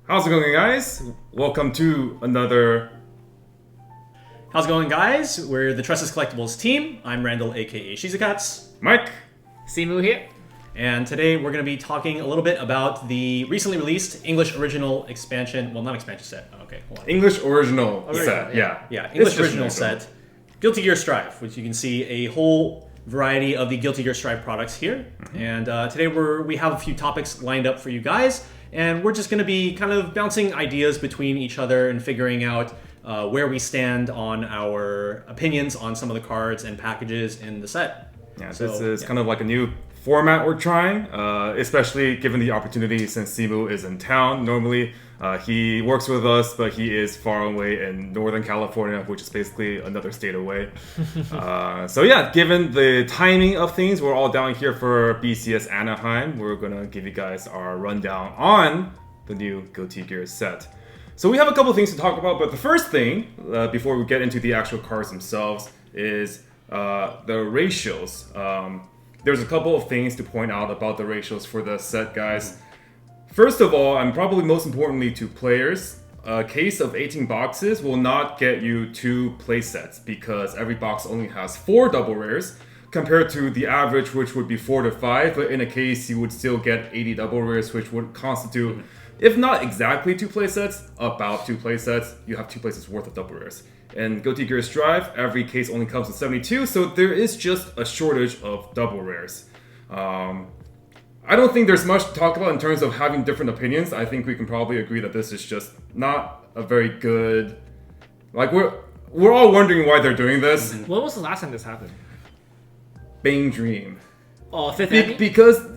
How's it going, guys? Welcome to another... How's it going, guys? We're the Tressa's Collectibles team. I'm Randall, aka Shizukatsu. Mike. Simu here. And today we're going to be talking a little bit about the recently released English original expansion. Well, not expansion set. Okay, hold on. English original set, Yeah, English original set. Guilty Gear Strive, which you can see a whole variety of the Guilty Gear Strive products here. And today we have a few topics lined up for you guys. And we're just going to be kind of bouncing ideas between each other and figuring out where we stand on our opinions on some of the cards and packages in the set. Yeah, so, this is kind of like a new format we're trying, especially given the opportunity since Simu is in town. Normally, he works with us, but he is far away in Northern California, which is basically another state away. So yeah, given the timing of things, we're all down here for BCS Anaheim. We're going to give you guys our rundown on the new Guilty Gear set. So we have a couple things to talk about, but the first thing, before we get into the actual cards themselves, is the ratios. There's a couple of things to point out about the ratios for the set, guys. First of all, and probably most importantly to players, a case of 18 boxes will not get you 2 play sets because every box only has 4 double rares compared to the average, which would be 4 to 5. But in a case, you would still get 80 double rares, which would constitute, if not exactly 2 play sets, about 2 play sets. You have 2 play sets worth of double rares. And Guilty Gear Strive, every case only comes with 72, so there is just a shortage of double rares. I don't think there's much to talk about in terms of having different opinions. I think we can probably agree that this is just not a very good... Like, we're all wondering why they're doing this. When was the last time this happened? Bang Dream. Oh, 5th Annie? Because...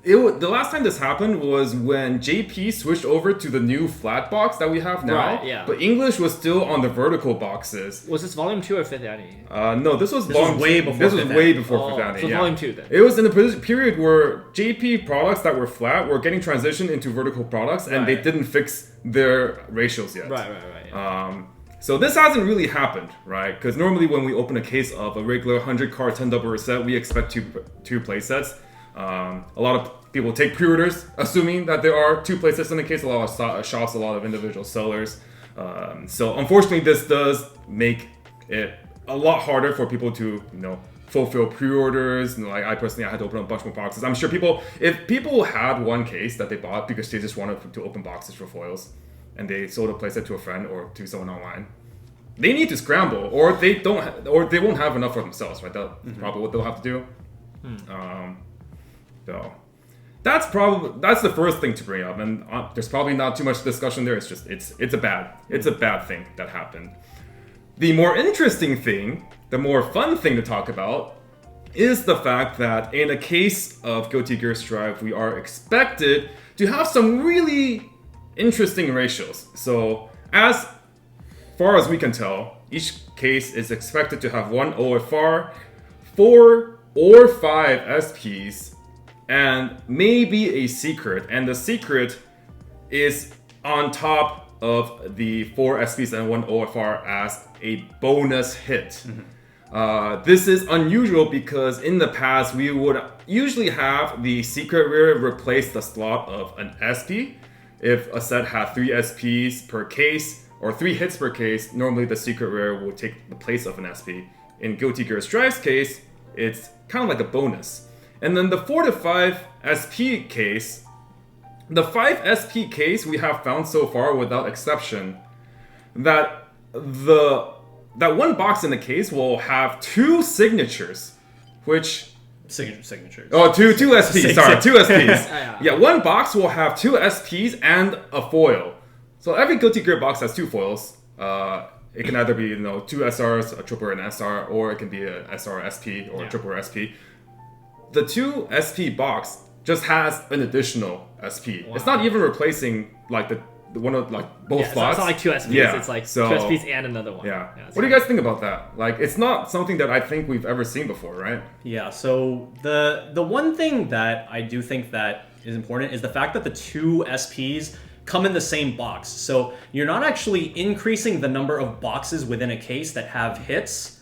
the last time this happened was when JP switched over to the new flat box that we have now. Right, yeah. But English was still on the vertical boxes. Was this Volume 2 or 5th Annie? No, this was way before. This was way before 5th Annie. So Volume 2 then. It was in the period where JP products that were flat were getting transitioned into vertical products, and they didn't fix their ratios yet. Right. Yeah. So this hasn't really happened, right? Because normally when we open a case of a regular 100 card 10 double rare set, we expect two play sets. A lot of people take pre-orders, assuming that there are 2 play sets in the case. A lot of shops, a lot of individual sellers. So unfortunately, this does make it a lot harder for people to, fulfill pre-orders. Like I personally, I had to open a bunch more boxes. I'm sure if people had one case that they bought because they just wanted to open boxes for foils, and they sold a playset to a friend or to someone online, they need to scramble, or they won't have enough for themselves, right? That's probably what they'll have to do. So that's the first thing to bring up, and there's probably not too much discussion there. It's just it's a bad thing that happened. The more interesting thing, the more fun thing to talk about, is the fact that in a case of Guilty Gear Strive, we are expected to have some really interesting ratios. So as far as we can tell, each case is expected to have 1 OFR, 4 or 5 SPs, and maybe a secret. And the secret is on top of the 4 SPs and 1 OFR as a bonus hit. This is unusual because in the past we would usually have the secret rare replace the slot of an SP. If a set had 3 SPs per case or 3 hits per case, normally the secret rare would take the place of an SP. In Guilty Gear Strive's case, it's kind of like a bonus. And then the 4 to 5 SP case, the 5 SP case we have found so far without exception, that one box in the case will have 2 signatures, which... Signatures. Oh, two SPs, sorry, 2 SPs. Yeah, one box will have 2 SPs and a foil. So every Guilty Gear box has 2 foils. It can either be 2 SRs, a triple and SR, or it can be an SR SP or a triple SP. The 2 SP box just has an additional SP. Wow. It's not even replacing like the one of like both slots. It's not like 2 SPs. Yeah. It's like 2 SPs and another one. Yeah. What do you guys think about that? Like, it's not something that I think we've ever seen before, right? Yeah. So the one thing that I do think that is important is the fact that the 2 SPs come in the same box. So you're not actually increasing the number of boxes within a case that have hits.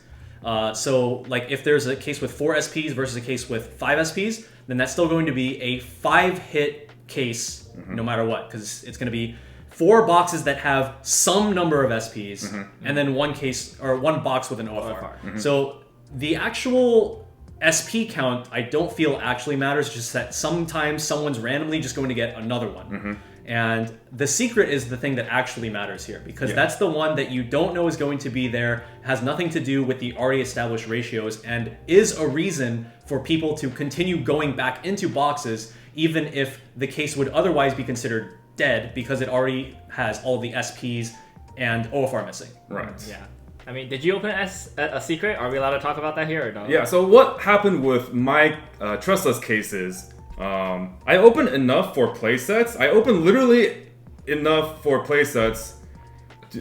So like if there's a case with 4 SPs versus a case with 5 SPs, then that's still going to be a 5 hit case no matter what, because it's going to be 4 boxes that have some number of SPs, and then 1 case or 1 box with an OFR. So the actual SP count, I don't feel actually matters. Just that sometimes someone's randomly just going to get another one. And the secret is the thing that actually matters here, because that's the one that you don't know is going to be there, has nothing to do with the already established ratios, and is a reason for people to continue going back into boxes, even if the case would otherwise be considered dead because it already has all the SPs and OFR missing. Right. Yeah. I mean, did you open a secret? Are we allowed to talk about that here or no? Yeah, so what happened with my Tressa's cases, I opened enough for playsets. I opened literally enough for playsets.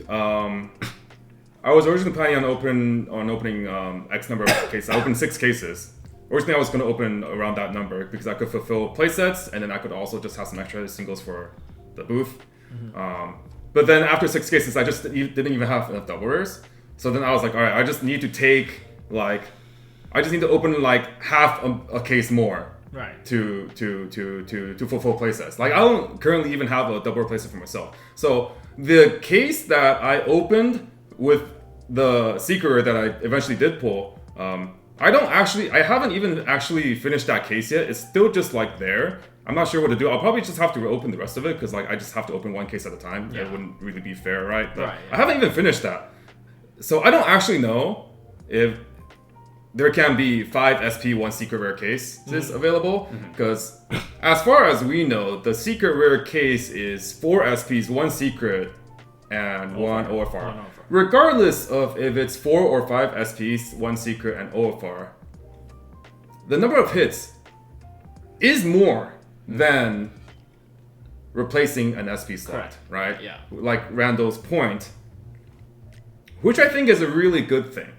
I was originally planning on opening X number of cases. I opened 6 cases. Originally, I was going to open around that number because I could fulfill playsets, and then I could also just have some extra singles for the booth. But then after 6 cases, I just didn't even have enough double rares. So then I was like, all right, I just need to take I just need to open like half a case more. Right. To fulfill playsets. Like I don't currently even have a double playset for myself. So the case that I opened with the Seeker that I eventually did pull, I haven't even actually finished that case yet. It's still just like there. I'm not sure what to do. I'll probably just have to open the rest of it because like I just have to open 1 case at a time. Yeah. It wouldn't really be fair, right? But Right, yeah. I haven't even finished that. So I don't actually know if there can be 5 SP, 1 secret rare cases available, because as far as we know, the secret rare case is 4 SPs, 1 secret, and 1 OFR. Regardless of if it's 4 or 5 SPs, 1 secret, and OFR, the number of hits is more than replacing an SP slot, Correct. right? Yeah. Like Randall's point, which I think is a really good thing.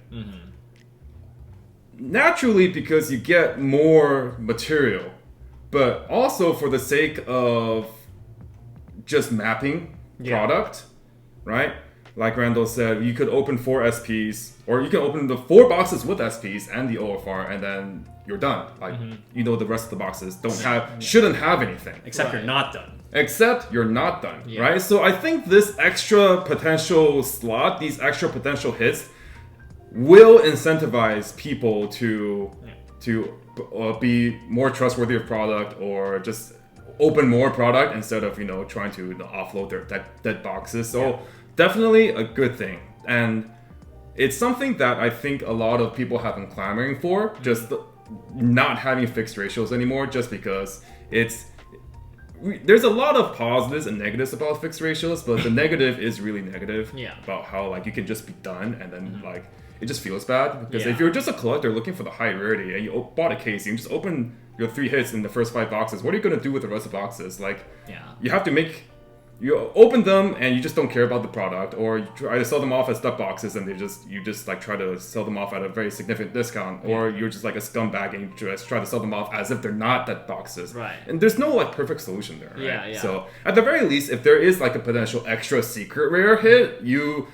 Naturally, because you get more material, but also for the sake of just mapping product, right? Like Randall said, you could open 4 SPs, or you can open the 4 boxes with SPs and the OFR, and then you're done. Like, you know, the rest of the boxes shouldn't have anything. Except you're not done. Except you're not done, right? So I think this extra potential slot, these extra potential hits, will incentivize people to be more trustworthy of product, or just open more product instead of trying to offload their dead boxes. So definitely a good thing, and it's something that I think a lot of people have been clamoring for, just not having fixed ratios anymore, just because there's a lot of positives and negatives about fixed ratios, but the negative is really negative about how you can just be done, and then it just feels bad, because if you're just a collector looking for the high rarity and you bought a case, you can just open your 3 hits in the first 5 boxes. What are you going to do with the rest of the boxes? You have to you open them and you just don't care about the product, or you try to sell them off as duck boxes and you just try to sell them off at a very significant discount, or you're just like a scumbag and you just try to sell them off as if they're not duck boxes. Right. And there's no perfect solution there, right? Yeah. So at the very least, if there is a potential extra secret rare hit, you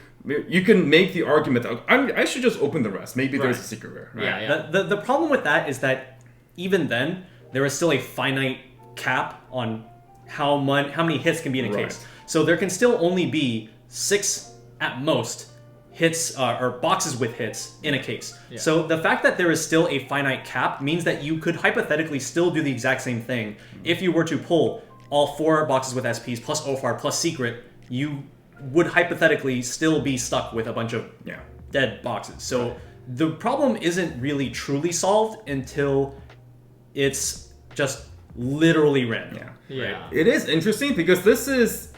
can make the argument that I should just open the rest. Maybe there's a secret rare. Right? Yeah. The problem with that is that even then, there is still a finite cap on how many hits can be in a case. So there can still only be 6 at most hits or boxes with hits in a case. Yeah. So the fact that there is still a finite cap means that you could hypothetically still do the exact same thing. If you were to pull all 4 boxes with SPs plus OFR plus secret, you would hypothetically still be stuck with a bunch of dead boxes. So the problem isn't really truly solved until it's just literally random. Yeah. It is interesting because this is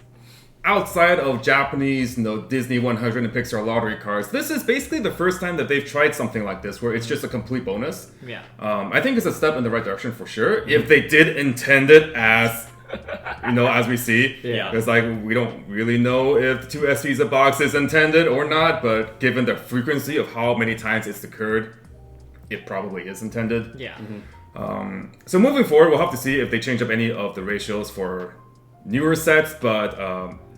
outside of Japanese, Disney 100 and Pixar lottery cards. This is basically the first time that they've tried something like this, where it's just a complete bonus. Yeah. I think it's a step in the right direction for sure. If they did intend it as, as we see. Yeah. Because we don't really know if 2 SPs a box is intended or not, but given the frequency of how many times it's occurred, it probably is intended. Yeah. So moving forward, we'll have to see if they change up any of the ratios for newer sets, but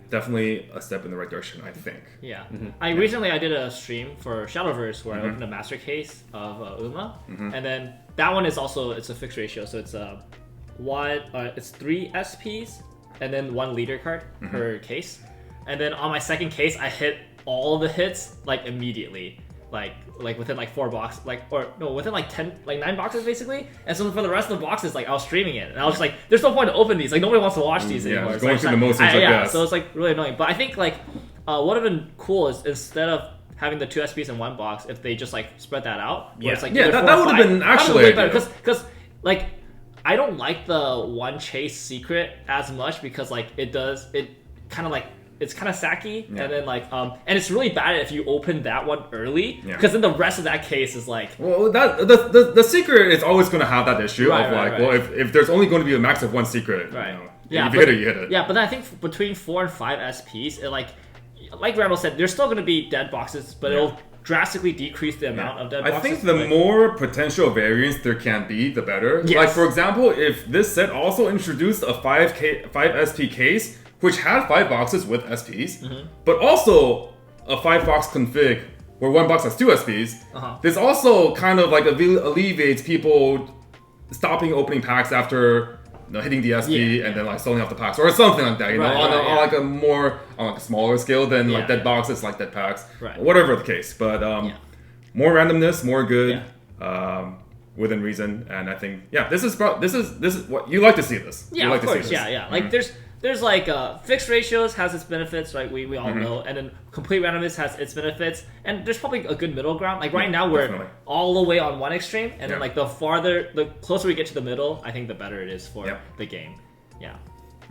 definitely a step in the right direction, I think. Yeah. Recently I did a stream for Shadowverse where I opened a master case of Uma, and then that one is also, it's a fixed ratio, so it's it's 3 SPs and then 1 leader card per case. And then on my second case, I hit all the hits like immediately, like within like 4 boxes, within like 9 boxes basically. And so for the rest of the boxes, like I was streaming it, and I was just like, there's no point to open these. Like nobody wants to watch these anymore. It's going through the motions, I guess. So it's like really annoying. But I think like what would have been cool is instead of having the 2 SPs in 1 box, if they just like spread that out. Yeah, it's like that would have been actually better because like I don't like the 1 chase secret as much because like it kind of like. It's kind of sacky, and then like and it's really bad if you open that one early because then the rest of that case is like that the secret is always going to have that issue well if there's only going to be a max of 1 secret, if you hit it, you hit it. Yeah, but then I think between 4 and 5 SPs, it like Randall said, there's still going to be dead boxes, but it'll drasticly decrease the amount of dead boxes. I think the more potential variants there can be, the better. Yes. Like for example, if this set also introduced a 5 SP case which had 5 boxes with SPs, but also a 5-box config where 1 box has 2 SPs. This also kind of like alleviates people stopping opening packs after hitting the SP and then like selling off the packs or something like that. On like a more on a smaller scale than like dead boxes, like dead packs, whatever the case. But more randomness, more good. Within reason, and I think this is what you like to see. This of course, like there's like fixed ratios has its benefits, right? We all know, and then complete randomness has its benefits, and there's probably a good middle ground. Like right now we're all the way on one extreme, and then like the closer we get to the middle, I think the better it is for the game. Yeah.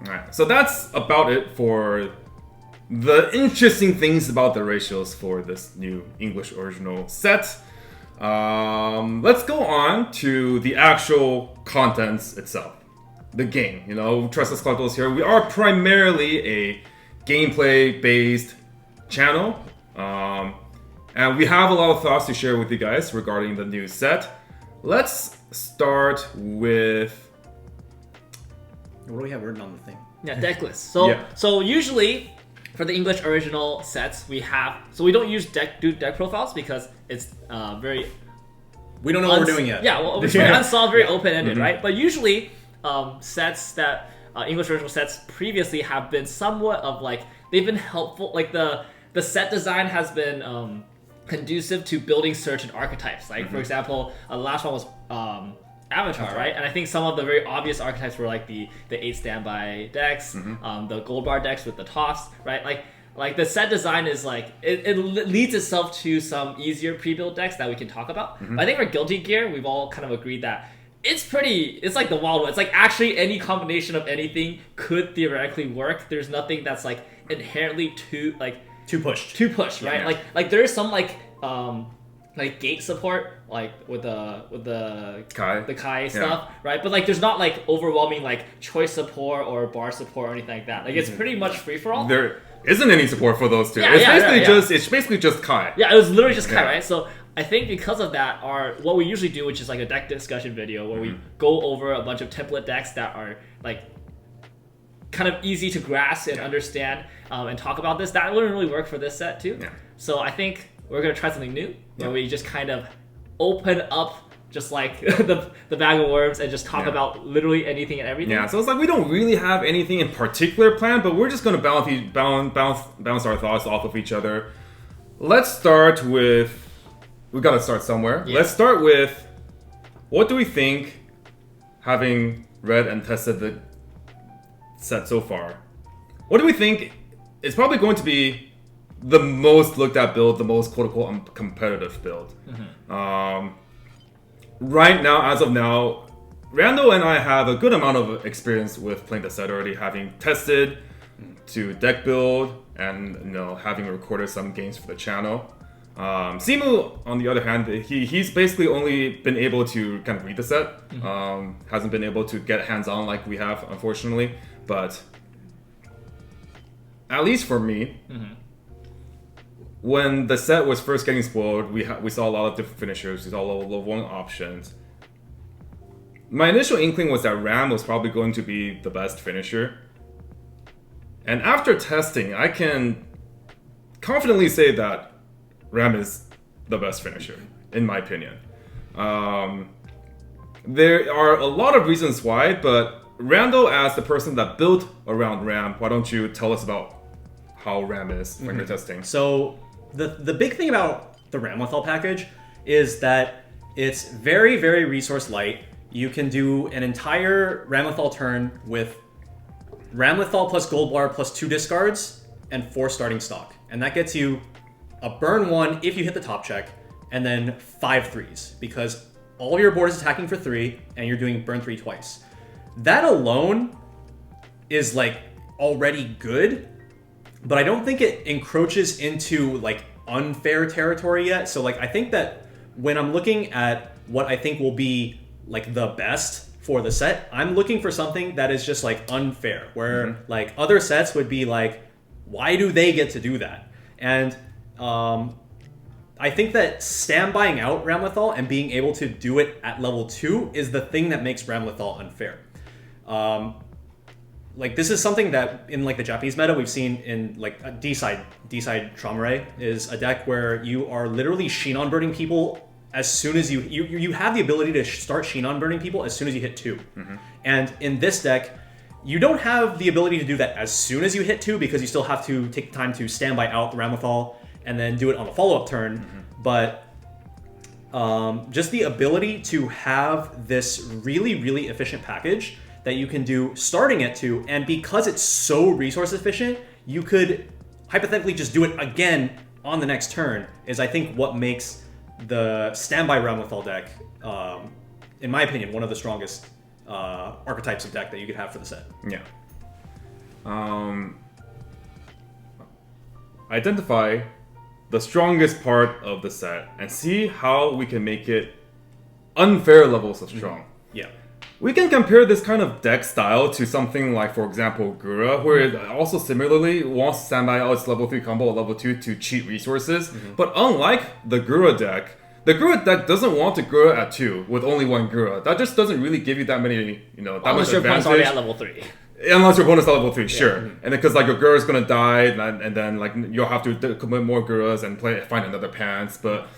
All right, so that's about it for the interesting things about the ratios for this new English original set. Let's go on to the actual contents itself. The game, Tressa's Collectibles here. We are primarily a gameplay-based channel, and we have a lot of thoughts to share with you guys regarding the new set. Let's start with... What do we have written on the thing? Yeah, deck list. So usually for the English original sets, we don't use deck profiles because it's very... We don't know what we're doing yet. Yeah, well, it's very unsolved, very open-ended, right? But usually... sets that English original sets previously have been somewhat of like they've been helpful. Like the set design has been conducive to building certain archetypes. Like for example, the last one was Avatar, right? And I think some of the very obvious archetypes were like the 8 standby decks, the gold bar decks with the toss, right? Like the set design is like it leads itself to some easier pre-built decks that we can talk about. But I think for Guilty Gear, we've all kind of agreed that. It's like the Wild West. It's like actually any combination of anything could theoretically work. There's nothing that's like inherently too pushed, right? Yeah. Like there is some like gate support like with the Kai stuff, right? But like there's not like overwhelming like choice support or bar support or anything like that. Like it's pretty much free for all. There isn't any support for those two. It's basically just Kai. Yeah, it was literally just Kai, right? So I think because of that, what we usually do, which is like a deck discussion video where we go over a bunch of template decks that are like kind of easy to grasp and understand and talk about this. That wouldn't really work for this set too. Yeah. So I think we're gonna try something new where we just kind of open up just like the bag of worms and just talk about literally anything and everything. Yeah, so it's like we don't really have anything in particular planned, but we're just gonna bounce our thoughts off of each other. Let's start with. We gotta start somewhere. Yeah. Let's start with what do we think, having read and tested the set so far, what do we think is probably going to be the most looked at build, the most quote-unquote competitive build? Right now, as of now, Randall and I have a good amount of experience with playing the set already, having tested to deck build and having recorded some games for the channel. Simu, on the other hand, he's basically only been able to kind of read the set. Hasn't been able to get hands-on like we have, unfortunately. But at least for me, when the set was first getting spoiled, we saw a lot of different finishers. We saw a lot of Lv1 options. My initial inkling was that Ram was probably going to be the best finisher. And after testing, I can confidently say that Ram is the best finisher, in my opinion. There are a lot of reasons why, but Randall, as the person that built around RAM, why don't you tell us about how RAM is when you're testing? So the big thing about the Ramlethal package is that it's very, very resource light. You can do an entire Ramlethal turn with Ramlethal plus Gold Bar plus 2 discards and 4 starting stock. And that gets you a burn 1 if you hit the top check, and then 5 threes, because all your board is attacking for 3, and you're doing burn 3 twice. That alone is like already good, but I don't think it encroaches into like unfair territory yet. So like I think that when I'm looking at what I think will be like the best for the set, I'm looking for something that is just like unfair, where like other sets would be like, why do they get to do that? And I think that standbying out Ramlethal and being able to do it at level 2 is the thing that makes Ramlethal unfair. Like this is something that in like the Japanese meta we've seen in like a D-side Traumaray is a deck where you are literally Shinon burning people as soon as you have the ability to start Shinon burning people as soon as you hit 2. And in this deck, you don't have the ability to do that as soon as you hit 2 because you still have to take the time to standby out the Ramlethal and then do it on the follow-up turn. But just the ability to have this really, really efficient package that you can do starting at 2, and because it's so resource efficient, you could hypothetically just do it again on the next turn, is I think what makes the standby Ramlethal deck, in my opinion, one of the strongest archetypes of deck that you could have for the set. Yeah. Identify the strongest part of the set and see how we can make it unfair levels of strong. Yeah. We can compare this kind of deck style to something like, for example, Gura, where it also similarly wants to standby out its level 3 combo at level 2 to cheat resources. But unlike the Gura deck doesn't want to Gura at 2 with only 1 Gura. That just doesn't really give you that many, that unless much your advantage. opponent's already at level 3. Unless your opponent's at level 3, sure. And then because like your Gura is gonna die, and then like you'll have to commit more Guras and find another Pants. But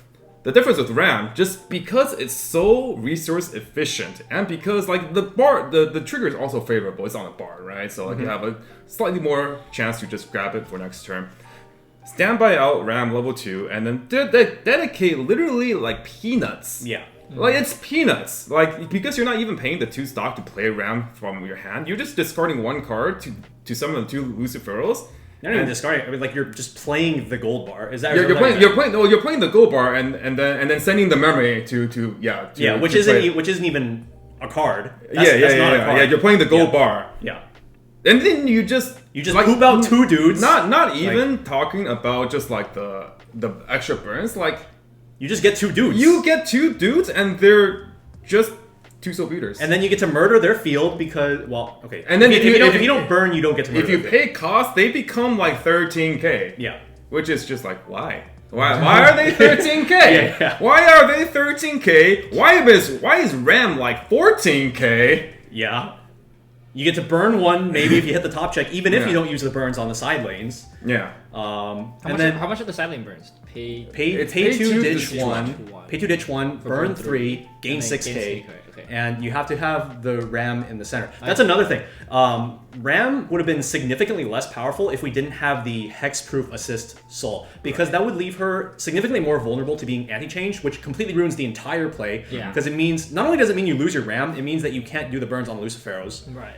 the difference with RAM, just because it's so resource efficient, and because like the trigger is also favorable. It's on a bar, right? So like you have a slightly more chance to just grab it for next turn. Standby out RAM level 2, and then dedicate literally like peanuts. Yeah. Like it's peanuts. Like because you're not even paying the 2 stock to play RAM from your hand. You're just discarding 1 card to summon the 2 Luciferos. You're not even discarding. I mean, like you're just playing the gold bar. Is that you're playing the gold bar and then sending the memory which isn't even a card. That's not a card. Yeah, you're playing the gold bar. Yeah. And then you just like, poop out 2 dudes. Not even talking about just like the extra burns. Like you just get 2 dudes. You get 2 dudes, and they're just 2 soul beaters. And then you get to murder their field because, okay. And then if you don't burn, you don't get to murder. If you pay cost, they become like 13k. Yeah. Which is just like, why? Why are they 13k? Yeah. Why are they 13k? Why is RAM like 14k? Yeah. You get to burn 1 maybe if you hit the top check, even if you don't use the burns on the side lanes. Yeah. How much are the side lane burns? Pay 2, ditch 1. Pay 2, ditch 1. Burn 3. Gain 6k. Okay. And you have to have the RAM in the center. That's another thing. RAM would have been significantly less powerful if we didn't have the hexproof assist soul, because that would leave her significantly more vulnerable to being anti-changed, which completely ruins the entire play. Yeah. Because it means, not only does it mean you lose your RAM, it means that you can't do the burns on the Luciferos. Right.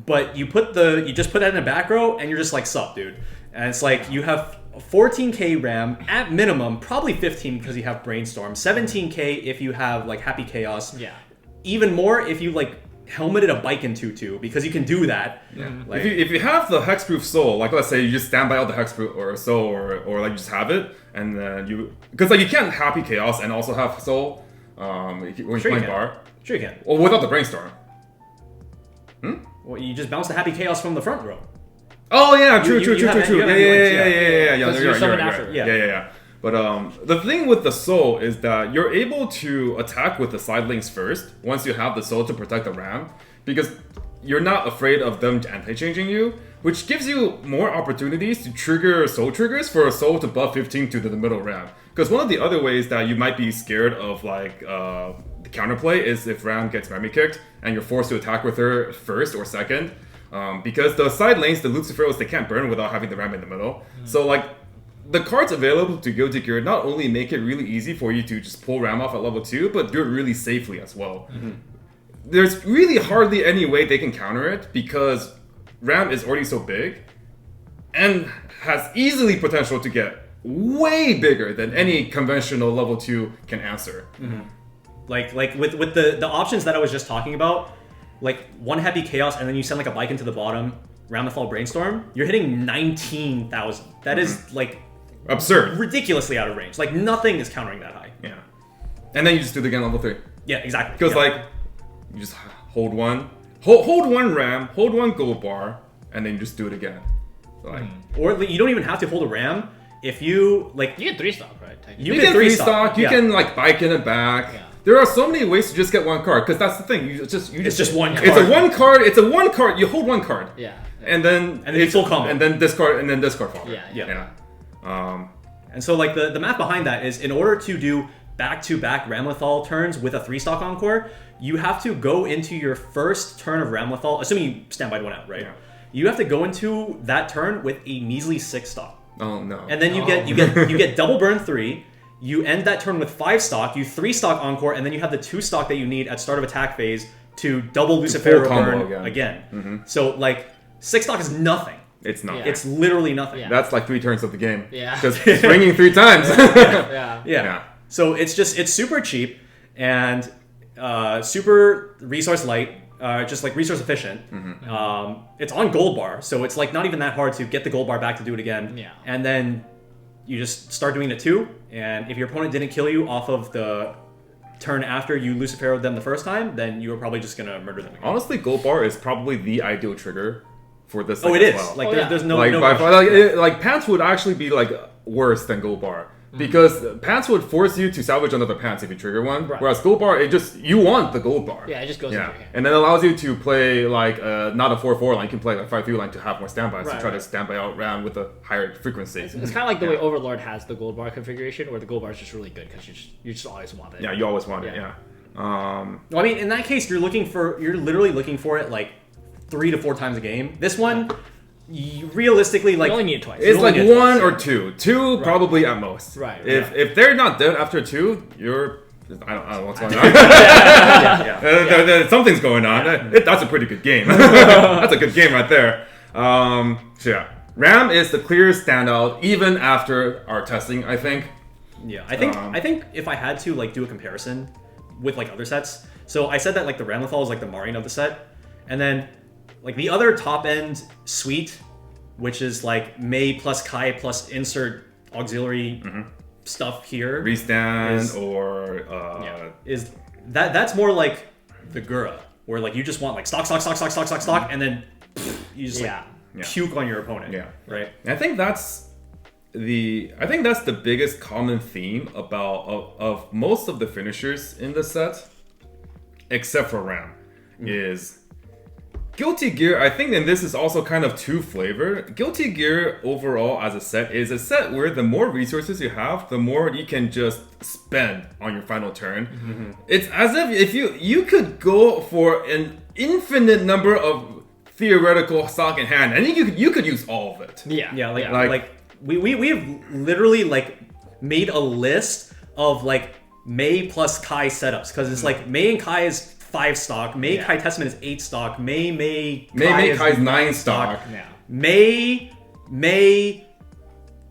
But you just put that in a back row, and you're just like, sup, dude. And it's like you have 14k RAM at minimum, probably 15 because you have Brainstorm, 17k if you have like Happy Chaos. Yeah. Even more if you like helmeted a bike in 2/2, because you can do that. Yeah. Like, if you have the hexproof soul, like let's say you just stand by out the hexproof or soul, or like you just have it, and then because like you can't Happy Chaos and also have soul when you're playing bar. Sure you can. Well, without the Brainstorm. Well, you just bounce the Happy Chaos from the front row. Oh yeah, true. You have Yeah. You're right. Yeah. But the thing with the soul is that you're able to attack with the side lanes first once you have the soul to protect the RAM, because you're not afraid of them anti-changing you, which gives you more opportunities to trigger soul triggers for a soul to buff 15 to the middle RAM. Because one of the other ways that you might be scared of like the counterplay is if Ram gets memory kicked and you're forced to attack with her first or second. Because the side lanes, the Luciferos, they can't burn without having the Ram in the middle. So like, the cards available to Guilty Gear not only make it really easy for you to just pull Ram off at level 2, but do it really safely as well. There's really hardly any way they can counter it because Ram is already so big and has easily potential to get way bigger than any conventional level 2 can answer. Like with the options that I was just talking about, like one Happy Chaos and then you send like a bike into the bottom, Ramethal Brainstorm, you're hitting 19,000. That is like absurd. Ridiculously out of range. Like nothing is countering that high. Yeah. And then you just do it again level 3. Yeah, exactly. Because like, you just hold one Ram, hold one Gold Bar, and then you just do it again. Like, or you don't even have to hold a Ram. If you like, You get 3-stock, right? you can 3-stock, you can like bike in it back. Yeah. There are so many ways to just get one card, because that's the thing. It's just one It's a one card. It's a one card. You hold one card. Yeah. And then it's full combo. And then discard follow. Yeah. And so like the math behind that is in order to do back-to-back Ramlethal turns with a 3-stock Encore, you have to go into your first turn of Ramlethal, assuming you standby one out, right? Yeah. You have to go into that turn with a measly 6-stock. Oh no. And then you get double burn 3. You end that turn with 5-stock, you 3-stock Encore, and then you have the 2-stock that you need at start of attack phase to double Lucifero burn again. So like 6-stock is nothing. It's not. Yeah. It's literally nothing. That's like 3 turns of the game. Yeah. Because swinging 3 times. Yeah. So it's super cheap and super resource light, just like resource efficient. It's on Gold Bar, so it's like not even that hard to get the Gold Bar back to do it again. Yeah. And then you just start doing it too, and if your opponent didn't kill you off of the turn after you Lucifero'd them the first time, then you were probably just gonna murder them again. Honestly, Gold Bar is probably the ideal trigger for this. Oh, it is. Well. Like there's no like no by question. far, like Pants would actually be like worse than Gold Bar. Because Pants would force you to salvage another Pants if you trigger one, whereas Gold Bar, you want the Gold Bar. Yeah, it just goes in your hand. And then it allows you to play like not a 4/4 line, you can play like 5/3 line to have more standbys to try to standby out round with a higher frequency. It's kind of like the way Overlord has the Gold Bar configuration, where the Gold Bar is just really good because you just always want it. Yeah, you always want it. Well, I mean, in that case, you're literally looking for it like 3 to 4 times a game. This one, realistically, like you only need it twice. It's like 1 or 2, probably at most. Right. If they're not dead after 2, you're I don't know what's going on. Something's going on. That's a pretty good game. That's a good game right there. So yeah, Ram is the clear standout even after our testing, I think. Yeah, I think if I had to like do a comparison with like other sets, so I said that like the Ramlethal is like the Marian of the set, and then like the other top end suite, which is like Mei plus Kai plus insert auxiliary stuff here. Restand is that's more like the Gura, where like you just want like stock, and then you just like puke on your opponent. Yeah. Right. And I think that's the biggest common theme of most of the finishers in the set, except for Ram, is Guilty Gear. I think, and this is also kind of two flavor. Guilty Gear overall as a set is a set where the more resources you have, the more you can just spend on your final turn. It's as if you could go for an infinite number of theoretical stock in hand, and you could use all of it. Like we have literally like made a list of like Mei plus Kai setups, because it's like Mei and Kai is 5 stock, Mei Kai Testament is 8 stock, Mei Kai is 9 stock. Mei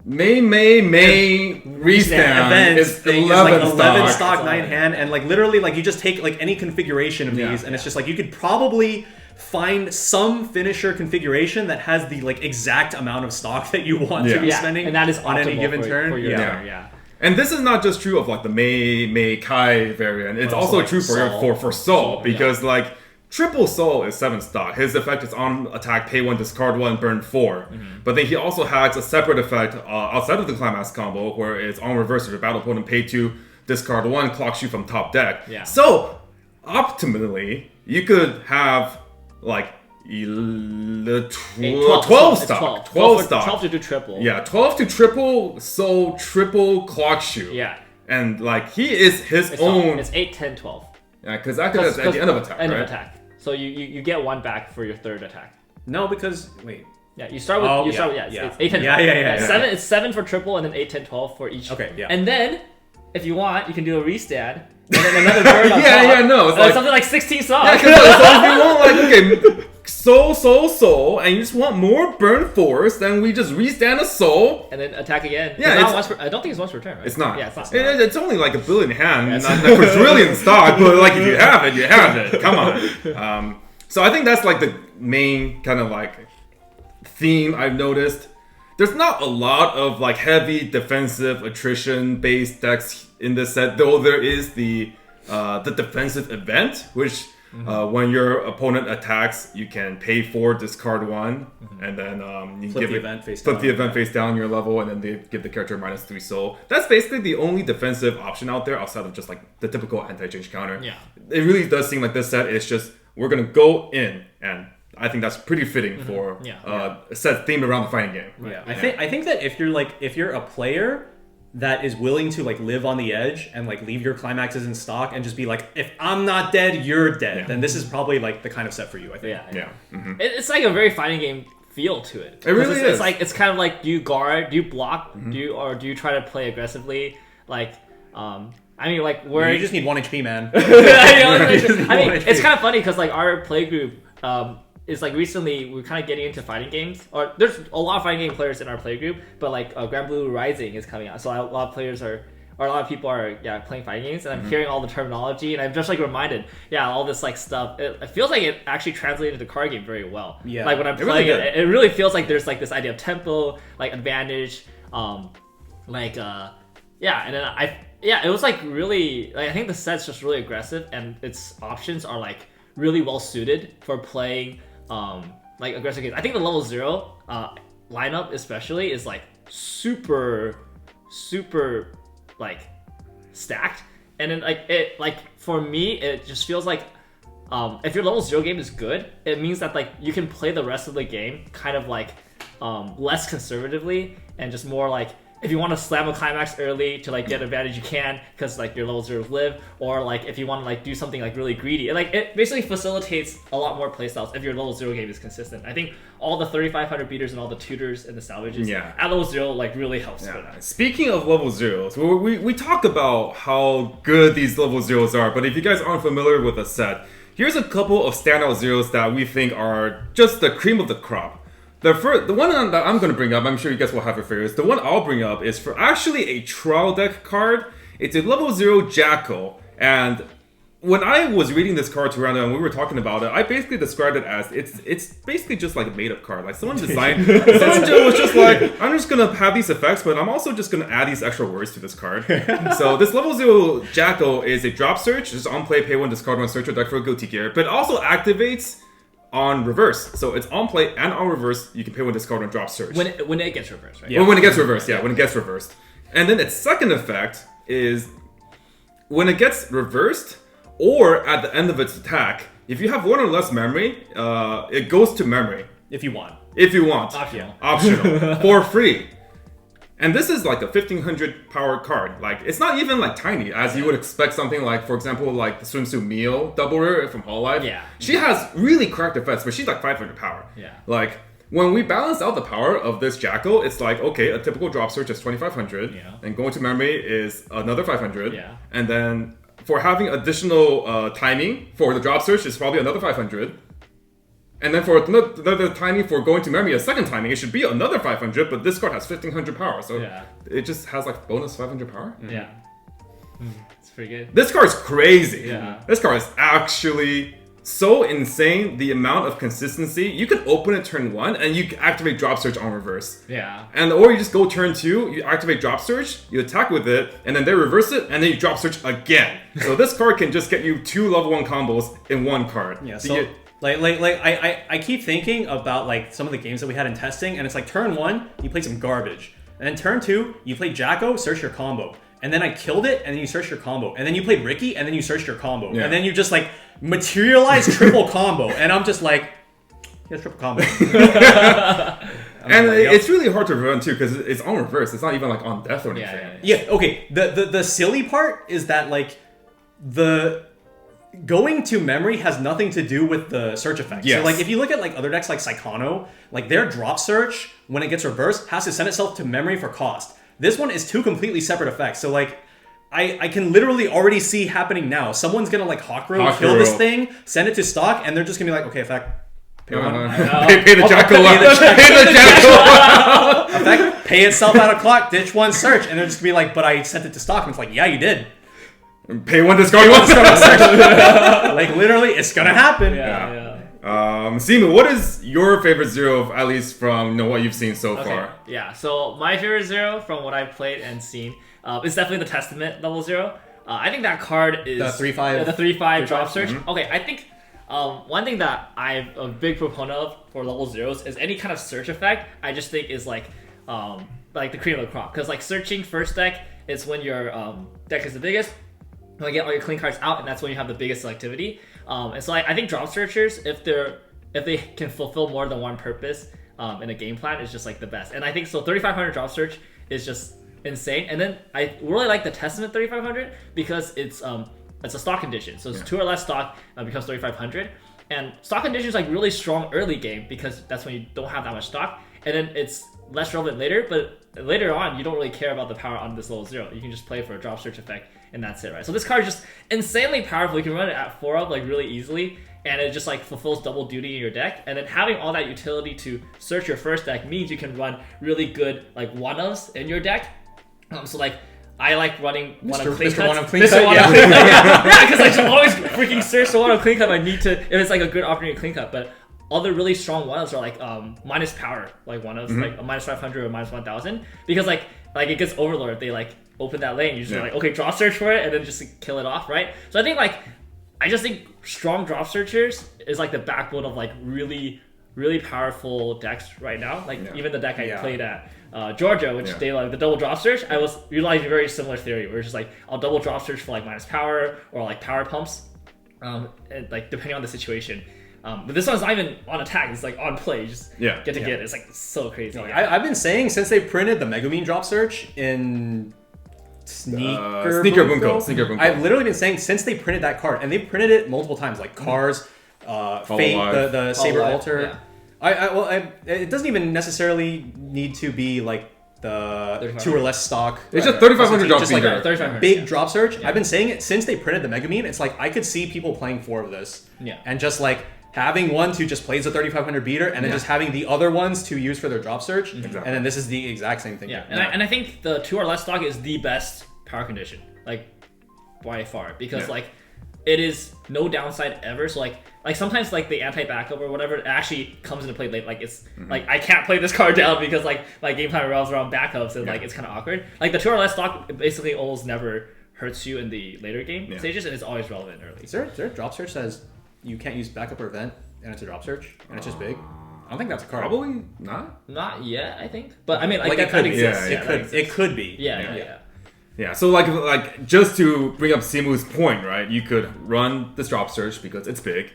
Restand is 11 stock 9 hand, and like literally like you just take like any configuration of these, and it's just like you could probably find some finisher configuration that has the like exact amount of stock that you want to be spending, and that is on any given turn. For your turn. And this is not just true of like the Mei Kai variant. It's also like true for Sol, because like triple Sol is 7 stock. His effect is on attack, pay 1, discard 1, burn 4. But then he also has a separate effect outside of the Climax combo, where it's on reverse. If your battle opponent pay 2, discard 1, clock shoot from top deck. So optimally, you could have like 12 stock. 12 to do triple. 12 to triple, so triple clock shoot. And like he is his own. It's 8, 10, 12. Yeah, because activates at the end of attack, End right? of attack. So you get 1 back for your 3rd attack. No, because wait. Yeah, you start with it's 8, 10, 12. Yeah. 7, it's 7 for triple, and then 8, 10, 12 for each. Okay, yeah. And then, if you want, you can do a restand, and then another bird on top. No, it's like something like 16 songs. Yeah, because so if you want like okay, soul, and you just want more burn force, then we just restand a soul. And then attack again. Yeah, I don't think it's once per turn, right? It's not. Yeah, it's not. It's only like a billion in hand, not a quadrillion stock, but like if you have it, you have it. Come on. So I think that's like the main kind of like theme I've noticed. There's not a lot of like heavy defensive attrition based decks in this set, though there is the defensive event, which when your opponent attacks, you can pay 4, discard 1, and then you flip give the it, event face flip down. the event face down your level, and then they give the character -3 soul. That's basically the only defensive option out there outside of just like the typical anti-change counter. Yeah. It really does seem like this set is just we're gonna go in, and I think that's pretty fitting for a set themed around the fighting game. Yeah, I think that if you're a player that is willing to like live on the edge and like leave your climaxes in stock and just be like, if I'm not dead, you're dead, then this is probably like the kind of set for you, I think. Yeah. Mm-hmm. It's like a very fighting game feel to it. It really is. It's like it's kind of like, do you guard, do you block, do you try to play aggressively? Like, I mean, like where you just need 1 HP, man. I mean, it's kind of funny because like our play group is like recently we're kind of getting into fighting games, or there's a lot of fighting game players in our play group, but like Grand Blue Rising is coming out, so a lot of players are. Or a lot of people are playing fighting games, and I'm hearing all the terminology, and I'm just like reminded, all this like stuff. It feels like it actually translated to the card game very well. Yeah, like when I'm playing it really feels like there's like this idea of tempo, like advantage, and then it was like really like I think the set's just really aggressive, and its options are like really well suited for playing like aggressive games. I think the level 0 lineup especially is like super like stacked, and then like for me it just feels like if your level 0 game is good, it means that like you can play the rest of the game kind of like less conservatively and just more like if you want to slam a climax early to like get advantage, you can because like your level 0s live, or like if you want to like do something like really greedy, it basically facilitates a lot more playstyles if your level 0 game is consistent. I think all the 3500 beaters and all the tutors and the salvages at level 0 like really helps for that. Speaking of level 0s, we talk about how good these level 0s are, but if you guys aren't familiar with the set, here's a couple of standout 0s that we think are just the cream of the crop. The one that I'm going to bring up, I'm sure you guys will have your favorites. The one I'll bring up is for actually a trial deck card. It's a level 0 Jackal, and when I was reading this card to Randa and we were talking about it, I basically described it as it's basically just like a made up card. Like someone designed, someone was just like, I'm just gonna have these effects, but I'm also just gonna add these extra words to this card. So this level 0 Jackal is a drop search, just on play, pay 1, discard 1, search your deck for a guilty gear, but also activates on reverse. So it's on play and on reverse. You can pay 1, discard 1, drop search. When it gets reversed, right? Yeah. When it gets reversed, when it gets reversed. And then its second effect is when it gets reversed, or at the end of its attack, if you have 1 or less memory, it goes to memory. If you want. Optional. For free. And this is like a 1500 power card. Like, it's not even like tiny, as you would expect something like, for example, like the Swimsuit Mio double rare from Hololive. Yeah. She has really cracked effects, but she's like 500 power. Yeah. Like, when we balance out the power of this Jackal, it's like, okay, a typical drop search is 2500. Yeah. And going to memory is another 500. Yeah. And then for having additional timing for the drop search is probably another 500. And then for another timing for going to memory, a second timing, it should be another 500, but this card has 1500 power, so it just has like bonus 500 power. Yeah. It's pretty good. This card is crazy. Yeah. This card is actually so insane, the amount of consistency. You can open it turn 1, and you can activate drop search on reverse. Yeah. And or you just go turn 2, you activate drop search, you attack with it, and then they reverse it, and then you drop search again. So this card can just get you 2 level 1 combos in one card. Yeah, so I keep thinking about like some of the games that we had in testing, and it's like turn 1, you play some garbage. And then turn 2, you play Jacko, search your combo. And then I killed it, and then you searched your combo. And then you played Ricky, and then you searched your combo. Yeah. And then you just like materialize triple combo. And I'm just like, here's triple combo. And it's really hard to run too, because it's on reverse. It's not even like on death or anything. Yeah, okay. The silly part is that like going to memory has nothing to do with the search effect. Yes. So like if you look at like other decks like Psychono, like their drop search when it gets reversed has to send itself to memory for cost. This one is two completely separate effects. So like I can literally already see happening now. Someone's gonna like Hawkrow, kill this thing, send it to stock, and they're just gonna be like, okay, effect. Pay one. Pay the jackal. Pay the jackal. Effect, pay itself out of clock, ditch one, search, and they're just gonna be like, but I sent it to stock, and it's like, yeah, you did. Pay one, discard one. Like literally, it's gonna happen. Yeah. Simu, what is your favorite zero, at least from what you've seen so far? Yeah. So my favorite zero from what I've played and seen is definitely the Testament level 0. I think that card is the 3/5. The 3/5 drop search. Mm-hmm. Okay, I think one thing that I'm a big proponent of for level 0s is any kind of search effect. I just think is like the cream of the crop, because like searching first deck is when your deck is the biggest. You get all your clean cards out, and that's when you have the biggest selectivity. And so I think drop searchers, if they can fulfill more than one purpose in a game plan, is just like the best. And I think so 3500 drop search is just insane. And then I really like the Testament 3500 because it's a stock condition. So it's 2 or less stock becomes 3500. And stock condition is like really strong early game because that's when you don't have that much stock. And then it's less relevant later, but later on you don't really care about the power on this level 0. You can just play for a drop search effect and that's it, right? So this card is just insanely powerful. You can run it at 4 up like really easily, and it just like fulfills double duty in your deck. And then having all that utility to search your first deck means you can run really good like 1-ofs in your deck. So like I like running one of clean cuts. Yeah, because I just always freaking search the one of clean cut. I need to, if it's like a good opportunity to clean cut. But other really strong 1-ofs are like minus power, like 1-ofs, like a minus 500 or minus 1000, because like it gets overlord if they like open that lane. You just like, okay, drop search for it and then just like, kill it off, right? So I just think strong drop searchers is like the backbone of like really powerful decks right now. Like even the deck I played at Georgia, which they like the double drop search, I was utilizing a very similar theory where it's just like I'll double drop search for like minus power or like power pumps, and, like depending on the situation. But this one's not even on attack, it's like on play. You just get to get it. It's like so crazy. I've been saying since they printed the Megumin drop search in Sneaker Bunko. I've literally been saying since they printed that card, and they printed it multiple times, like Cars, Fate, the Saber Altar. It doesn't even necessarily need to be like the 2 or less stock. It's just 3500 drop just like big drop search. I've been saying it since they printed the Megumin. It's like I could see people playing 4 of this, and just like having one to just plays the 3500 beater, and then just having the other ones to use for their drop search, and then this is the exact same thing. And I think the 2 or less stock is the best power condition, like by far, because like it is no downside ever. So like sometimes like the anti-backup or whatever it actually comes into play late. Like it's like I can't play this card down because like my game plan revolves around backups, and like it's kind of awkward. Like the 2 or less stock basically almost never hurts you in the later game stages, and it's always relevant early. Is there a drop search that says you can't use backup or event and it's a drop search and it's just big? I don't think that's a card. Probably not yet, I think. But I mean, like it could exist. exist. It could be. Yeah, so like just to bring up Simu's point, right? You could run this drop search because it's big.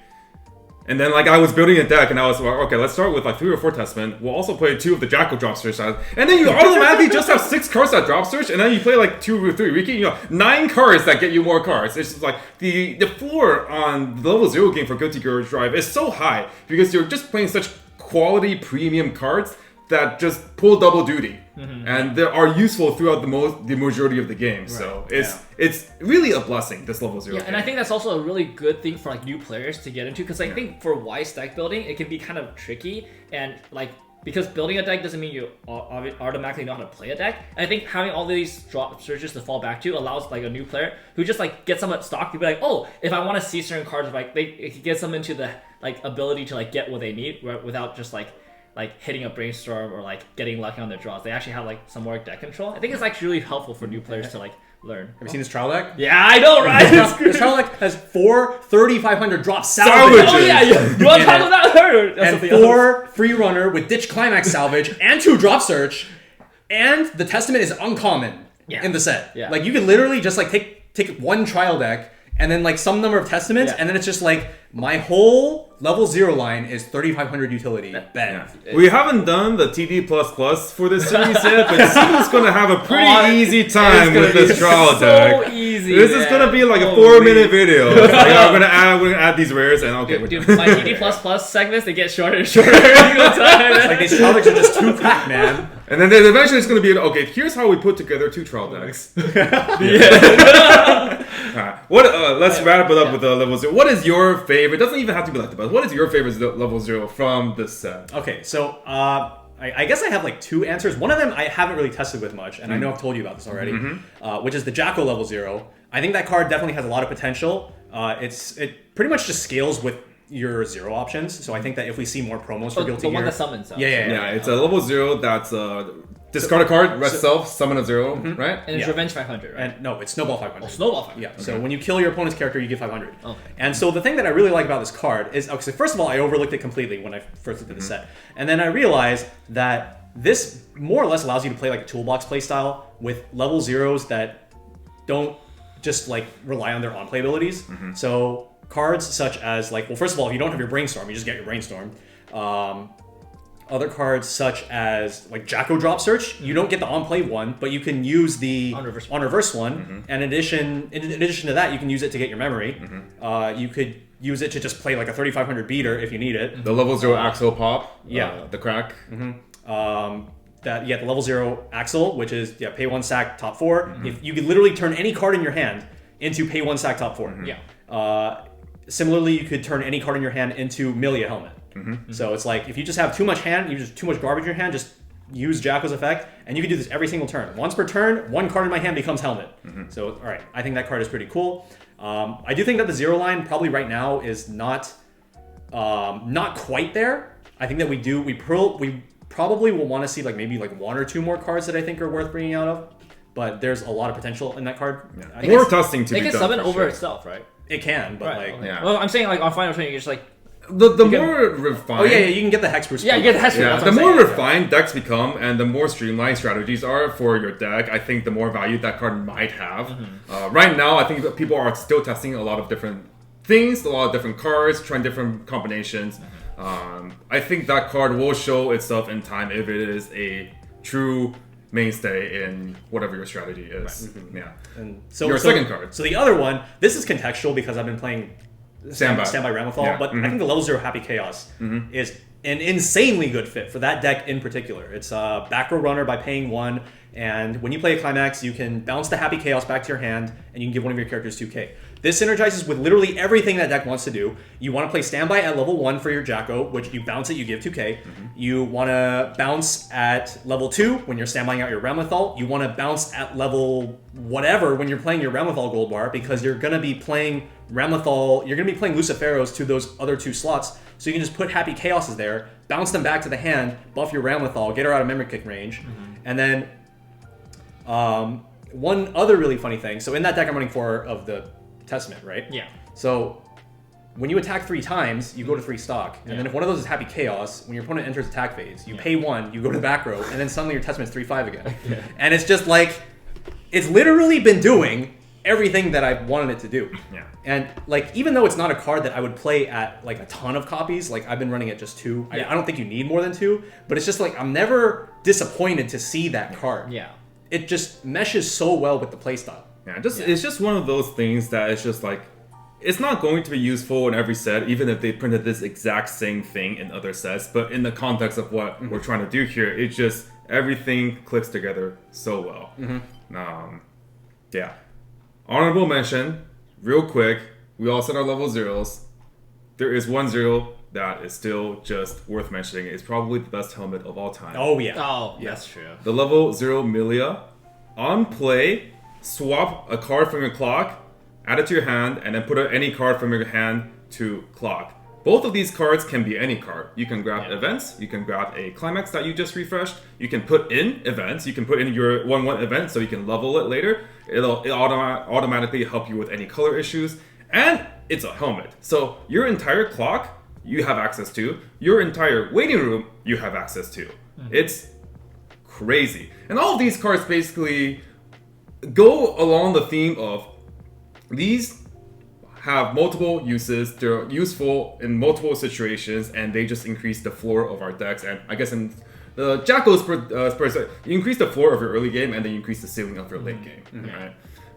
And then like I was building a deck and I was like, okay, let's start with like 3 or 4 Testament. We'll also play 2 of the Jackal drop search sides. And then you automatically just have 6 cards that drop search, and then you play like 2 or 3 Riki, 9 cards that get you more cards. It's just like the floor on the level 0 game for Guilty Gear Drive is so high because you're just playing such quality premium cards that just pull double duty, and they are useful throughout the majority of the game. Right. So it's really a blessing, this level 0 game. And I think that's also a really good thing for like new players to get into, because I think for Weiss deck building it can be kind of tricky, and like because building a deck doesn't mean you automatically know how to play a deck. And I think having all these drop searches to fall back to allows like a new player who just like gets some at stock to be like, oh, if I want to see certain cards, like it gets them into the like ability to like get what they need without just like hitting a brainstorm or like getting lucky on their draws. They actually have like some more deck control. I think it's actually really helpful for new players to like learn. Have you seen this trial deck? Yeah, I know, right? This trial deck has 4 3500 drop salvages. Oh yeah, you want to talk about her? And 4 free runner with ditch climax salvage and 2 drop search, and the Testament is uncommon in the set. Like you can literally just like take one trial deck and then like some number of testaments, and then it's just like my whole level 0 line is 3,500 utility. Bet. We haven't done the TD++ for this series yet, but Steven's gonna have a pretty easy time with this trial deck. So easy. This is gonna be like a 4-minute video. Like, we're gonna add these rares, and okay. Dude, my TD++ segments, they get shorter and shorter every single time. It's like these trial decks are just too cracked, man. And then eventually it's going to be, okay, here's how we put together 2 trial decks. Let's wrap it up with the level 0. What is your favorite? It doesn't even have to be like the best. What is your favorite level 0 from this set? Okay, so I guess I have like 2 answers. One of them I haven't really tested with much, and I know I've told you about this already, which is the Jacko level 0. I think that card definitely has a lot of potential. It pretty much just scales with your 0 options, so I think that if we see more promos for Guilty Gear, the one that summons. Yeah, it's a level 0 that's discard a card, rest self, summon a 0, right? And it's Revenge 500, right? And no, it's Snowball 500. Oh, Snowball 500. Yeah, so when you kill your opponent's character, you get 500. Okay. And so the thing that I really like about this card is, okay, so first of all, I overlooked it completely when I first looked at the set. And then I realized that this more or less allows you to play like a toolbox playstyle with level 0s that don't just like rely on their on-play abilities. So cards such as like, well, first of all, if you don't have your Brainstorm, you just get your Brainstorm. Other cards such as like Jacko Drop Search, you don't get the on-play one, but you can use the on-reverse one. And in addition to that, you can use it to get your memory. You could use it to just play like a 3,500 beater if you need it. The level 0 Axel Pop, yeah, the crack. The level 0 Axel, which is pay 1 sack top 4. If you could literally turn any card in your hand into pay 1 sack top 4. Similarly, you could turn any card in your hand into Milia Helmet. So it's like if you just have too much too much garbage in your hand, just use Jacko's effect, and you can do this every single turn. Once per turn, 1 card in my hand becomes Helmet. So all right, I think that card is pretty cool. I do think that the 0 line probably right now is not quite there. I think that we probably will want to see like maybe like 1 or 2 more cards that I think are worth bringing out of. But there's a lot of potential in that card. More testing to be done. It can summon over itself, right? It can, but Well, I'm saying like on Final Turn, you just like the more refined. Oh yeah, you can get the Hexproof. Yeah, you get the Hexproof. Yeah, the more refined decks become, and the more streamlined strategies are for your deck, I think the more value that card might have. Right now, I think that people are still testing a lot of different things, a lot of different cards, trying different combinations. I think that card will show itself in time if it is a true mainstay in whatever your strategy is. Yeah. And your second card. So the other one, this is contextual because I've been playing Standby Ramethal, but I think the level 0 Happy Chaos is an insanely good fit for that deck in particular. It's a back row runner by paying 1, and when you play a climax, you can bounce the Happy Chaos back to your hand, and you can give one of your characters 2k. This synergizes with literally everything that deck wants to do. You want to play Standby at level 1 for your Jacko, which you bounce it, you give 2k. You want to bounce at level 2 when you're standbying out your Ramethal. You want to bounce at level whatever when you're playing your Ramethal Gold Bar, because you're going to be playing Ramethal, you're going to be playing Luciferos to those other 2 slots. So you can just put Happy Chaoses there, bounce them back to the hand, buff your Ramethal, get her out of memory kick range. And then one other really funny thing. So in that deck, I'm running 4 of the Testament, right? Yeah. So when you attack 3 times, you go to 3 stock. And then if one of those is Happy Chaos, when your opponent enters attack phase, you pay 1, you go to the back row, and then suddenly your Testament's 3/5 again. And it's just like, it's literally been doing everything that I wanted it to do. And like, even though it's not a card that I would play at like a ton of copies, like I've been running at just 2. I don't think you need more than 2, but it's just like, I'm never disappointed to see that card. It just meshes so well with the playstyle. It's just one of those things that it's just like, it's not going to be useful in every set, even if they printed this exact same thing in other sets. But in the context of what we're trying to do here, it just, everything clicks together so well. Honorable mention, real quick, we all set our level 0s. There is 1 0 that is still just worth mentioning. It's probably the best helmet of all time. Oh yeah. Oh, that's true. The level 0 Milia. On play, swap a card from your clock, add it to your hand, and then put any card from your hand to clock. Both of these cards can be any card. You can grab events, you can grab a climax that you just refreshed, you can put in events, you can put in your 1/1 event so you can level it later. It'll automatically help you with any color issues, and it's a helmet. So your entire clock, you have access to. Your entire waiting room, you have access to. It's crazy. And all of these cards basically go along the theme of these have multiple uses. They're useful in multiple situations, and they just increase the floor of our decks. And I guess in the Jacko's you increase the floor of your early game, and then you increase the ceiling of your late game.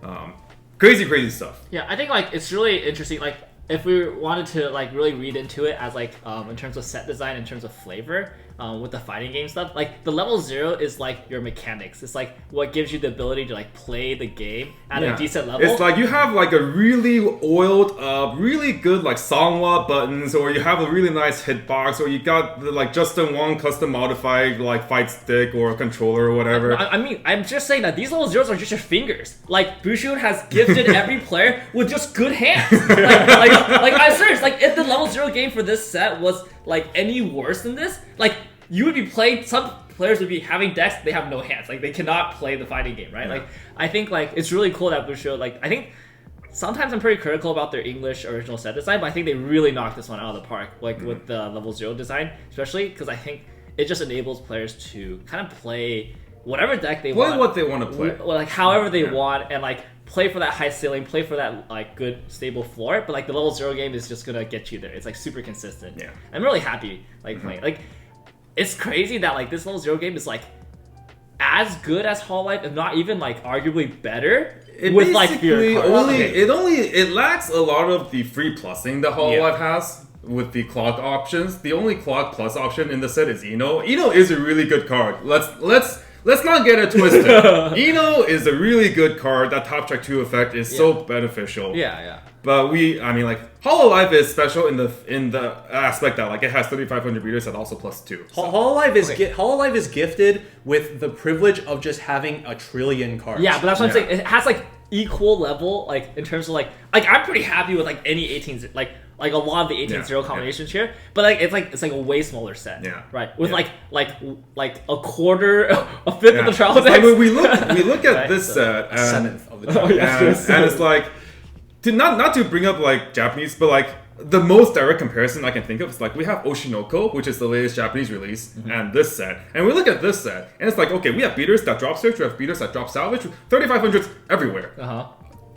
Right? Crazy stuff. Yeah, I think like it's really interesting. Like if we wanted to like really read into it as like in terms of set design, in terms of flavor, with the fighting game stuff, like the level 0 is like your mechanics. It's like what gives you the ability to like play the game at a decent level. It's like you have like a really oiled up, really good like Songwa buttons, or you have a really nice hitbox, or you got the like Justin Wong custom modified like fight stick or controller or whatever. I mean, I'm just saying that these level 0s are just your fingers. Like Bushido has gifted every player with just good hands. like I'm serious. Like if the level 0 game for this set was like any worse than this, like you would be playing, some players would be having decks, they have no hands. Like they cannot play the fighting game, right? Like I think like it's really cool that Bushido, like I think sometimes I'm pretty critical about their English original set design, but I think they really knocked this one out of the park, like with the level 0 design, especially because I think it just enables players to kind of play whatever deck they want. Play what they want to play. Like however they want, and like play for that high ceiling, play for that like good stable floor, but like the level 0 game is just gonna get you there. It's like super consistent. Yeah. I'm really happy like playing. Like it's crazy that like this level 0 game is like as good as Hololive, if not even like arguably better. It with like fewer cards. It lacks a lot of the free plussing that Hololive has with the clock options. The only clock plus option in the set is Eno. Eno is a really good card. Let's not get it twisted. Eno is a really good card. That Top Track 2 effect is so beneficial. Yeah. But I mean, like Hololive is special in the aspect that like it has 3,500 meters and also +2. So. Hololive is gifted with the privilege of just having a trillion cards. Yeah, but that's what I'm saying. It has like equal level, like in terms of like I'm pretty happy with like any 18 like a lot of the 18-0 combinations here, but like it's like a way smaller set, right? With like a quarter, a fifth of the travel decks. Like we look at this set, and, seventh of the travel and it's like not to bring up like Japanese, but like the most direct comparison I can think of is like we have Oshinoko, which is the latest Japanese release, and this set, and we look at this set, and it's like okay, we have beaters that drop search, we have beaters that drop salvage, 3,500s everywhere.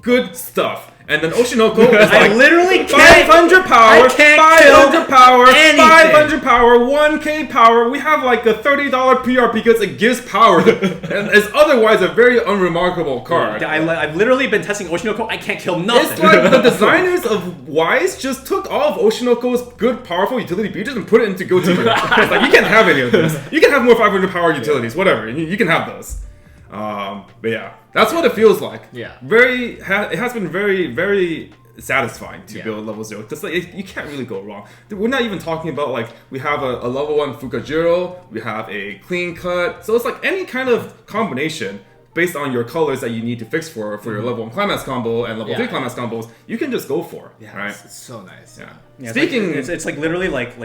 Good stuff. And then Oshinoko is like literally 500 power, 500 power, anything. 500 power, 1k power. We have like a $30 PR because it gives power. And it's otherwise a very unremarkable card. I've literally been testing Oshinoko. I can't kill nothing. It's like the designers of Weiss just took all of Oshinoko's good, powerful utility features and put it into Go-Team. It's like, you can't have any of this. You can have more 500 power utilities, whatever. You can have those. But yeah, that's what it feels like. Yeah. It has been very, very satisfying to build level 0. Just like you can't really go wrong. We're not even talking about like we have a level 1 Fukajiro, we have a clean cut. So it's like any kind of combination based on your colors that you need to fix for your level 1 climax combo and level 3 climax combos, you can just go for. Yeah, right? it's so nice. Yeah. Speaking, it's like literally like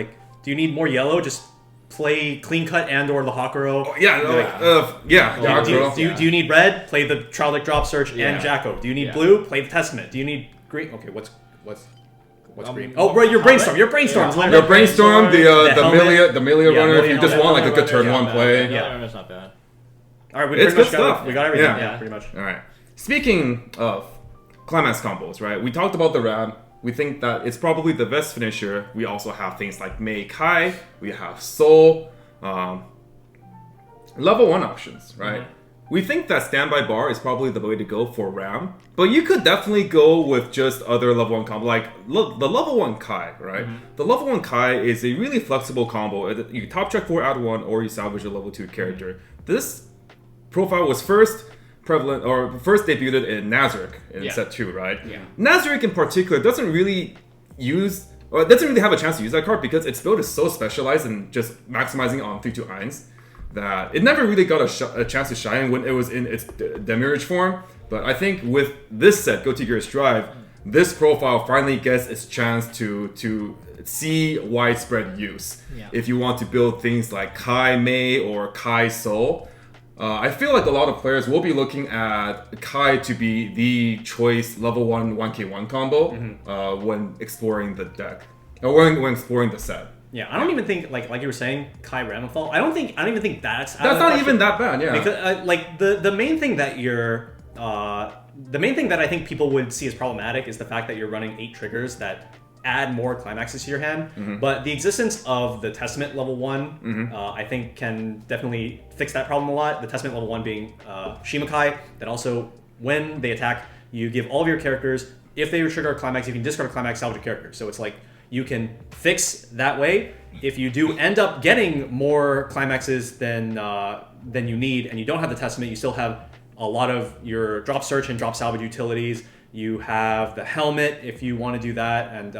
do you need more yellow? Just play clean cut and or the Hakuro. Do you need red? Play the Trial Deck Drop Search and Jacko. Do you need blue? Play the Testament. Do you need green? Okay, what's green? Oh, right, your brainstorm. Your brainstorm. Your brainstorm. The Melia runner. If you just want like a good turn 1 play. Yeah, that's not bad. All right, we it's pretty good much stuff. We got everything. Yeah, pretty much. All right. Speaking of climax combos, right? We talked about the RAM. We think that it's probably the best finisher. We also have things like Mei Kai. We have Soul. Level 1 options, right? We think that Standby Bar is probably the way to go for RAM. But you could definitely go with just other level 1 combo. Like the level 1 Kai, right? The level 1 Kai is a really flexible combo. You top check 4 out of 1 or you salvage a level 2 character. This profile was first debuted in Nazarick in set 2, right? Nazarick in particular doesn't really have a chance to use that card because its build is so specialized and just maximizing on 3/2 Eins that it never really got a chance to shine when it was in its Demiurge form. But I think with this set, Go Tigris Drive, this profile finally gets its chance to see widespread use. If you want to build things like Kai Mei or Kai Soul, I feel like a lot of players will be looking at Kai to be the choice level 1 1k1 combo when exploring the deck or when exploring the set. Yeah, I don't even think like you were saying Kai Ramafall. I don't even think that's not even that bad. Yeah, because like the main thing that you're the main thing that I think people would see as problematic is the fact that you're running 8 triggers that add more climaxes to your hand. But the existence of the Testament level 1, I think can definitely fix that problem a lot. The Testament level 1 being Shimakai, that also, when they attack, you give all of your characters, if they trigger a climax, you can discard a climax, salvage a character. So it's like, you can fix that way. If you do end up getting more climaxes than you need, and you don't have the Testament, you still have a lot of your drop search and drop salvage utilities. You have the helmet if you want to do that, and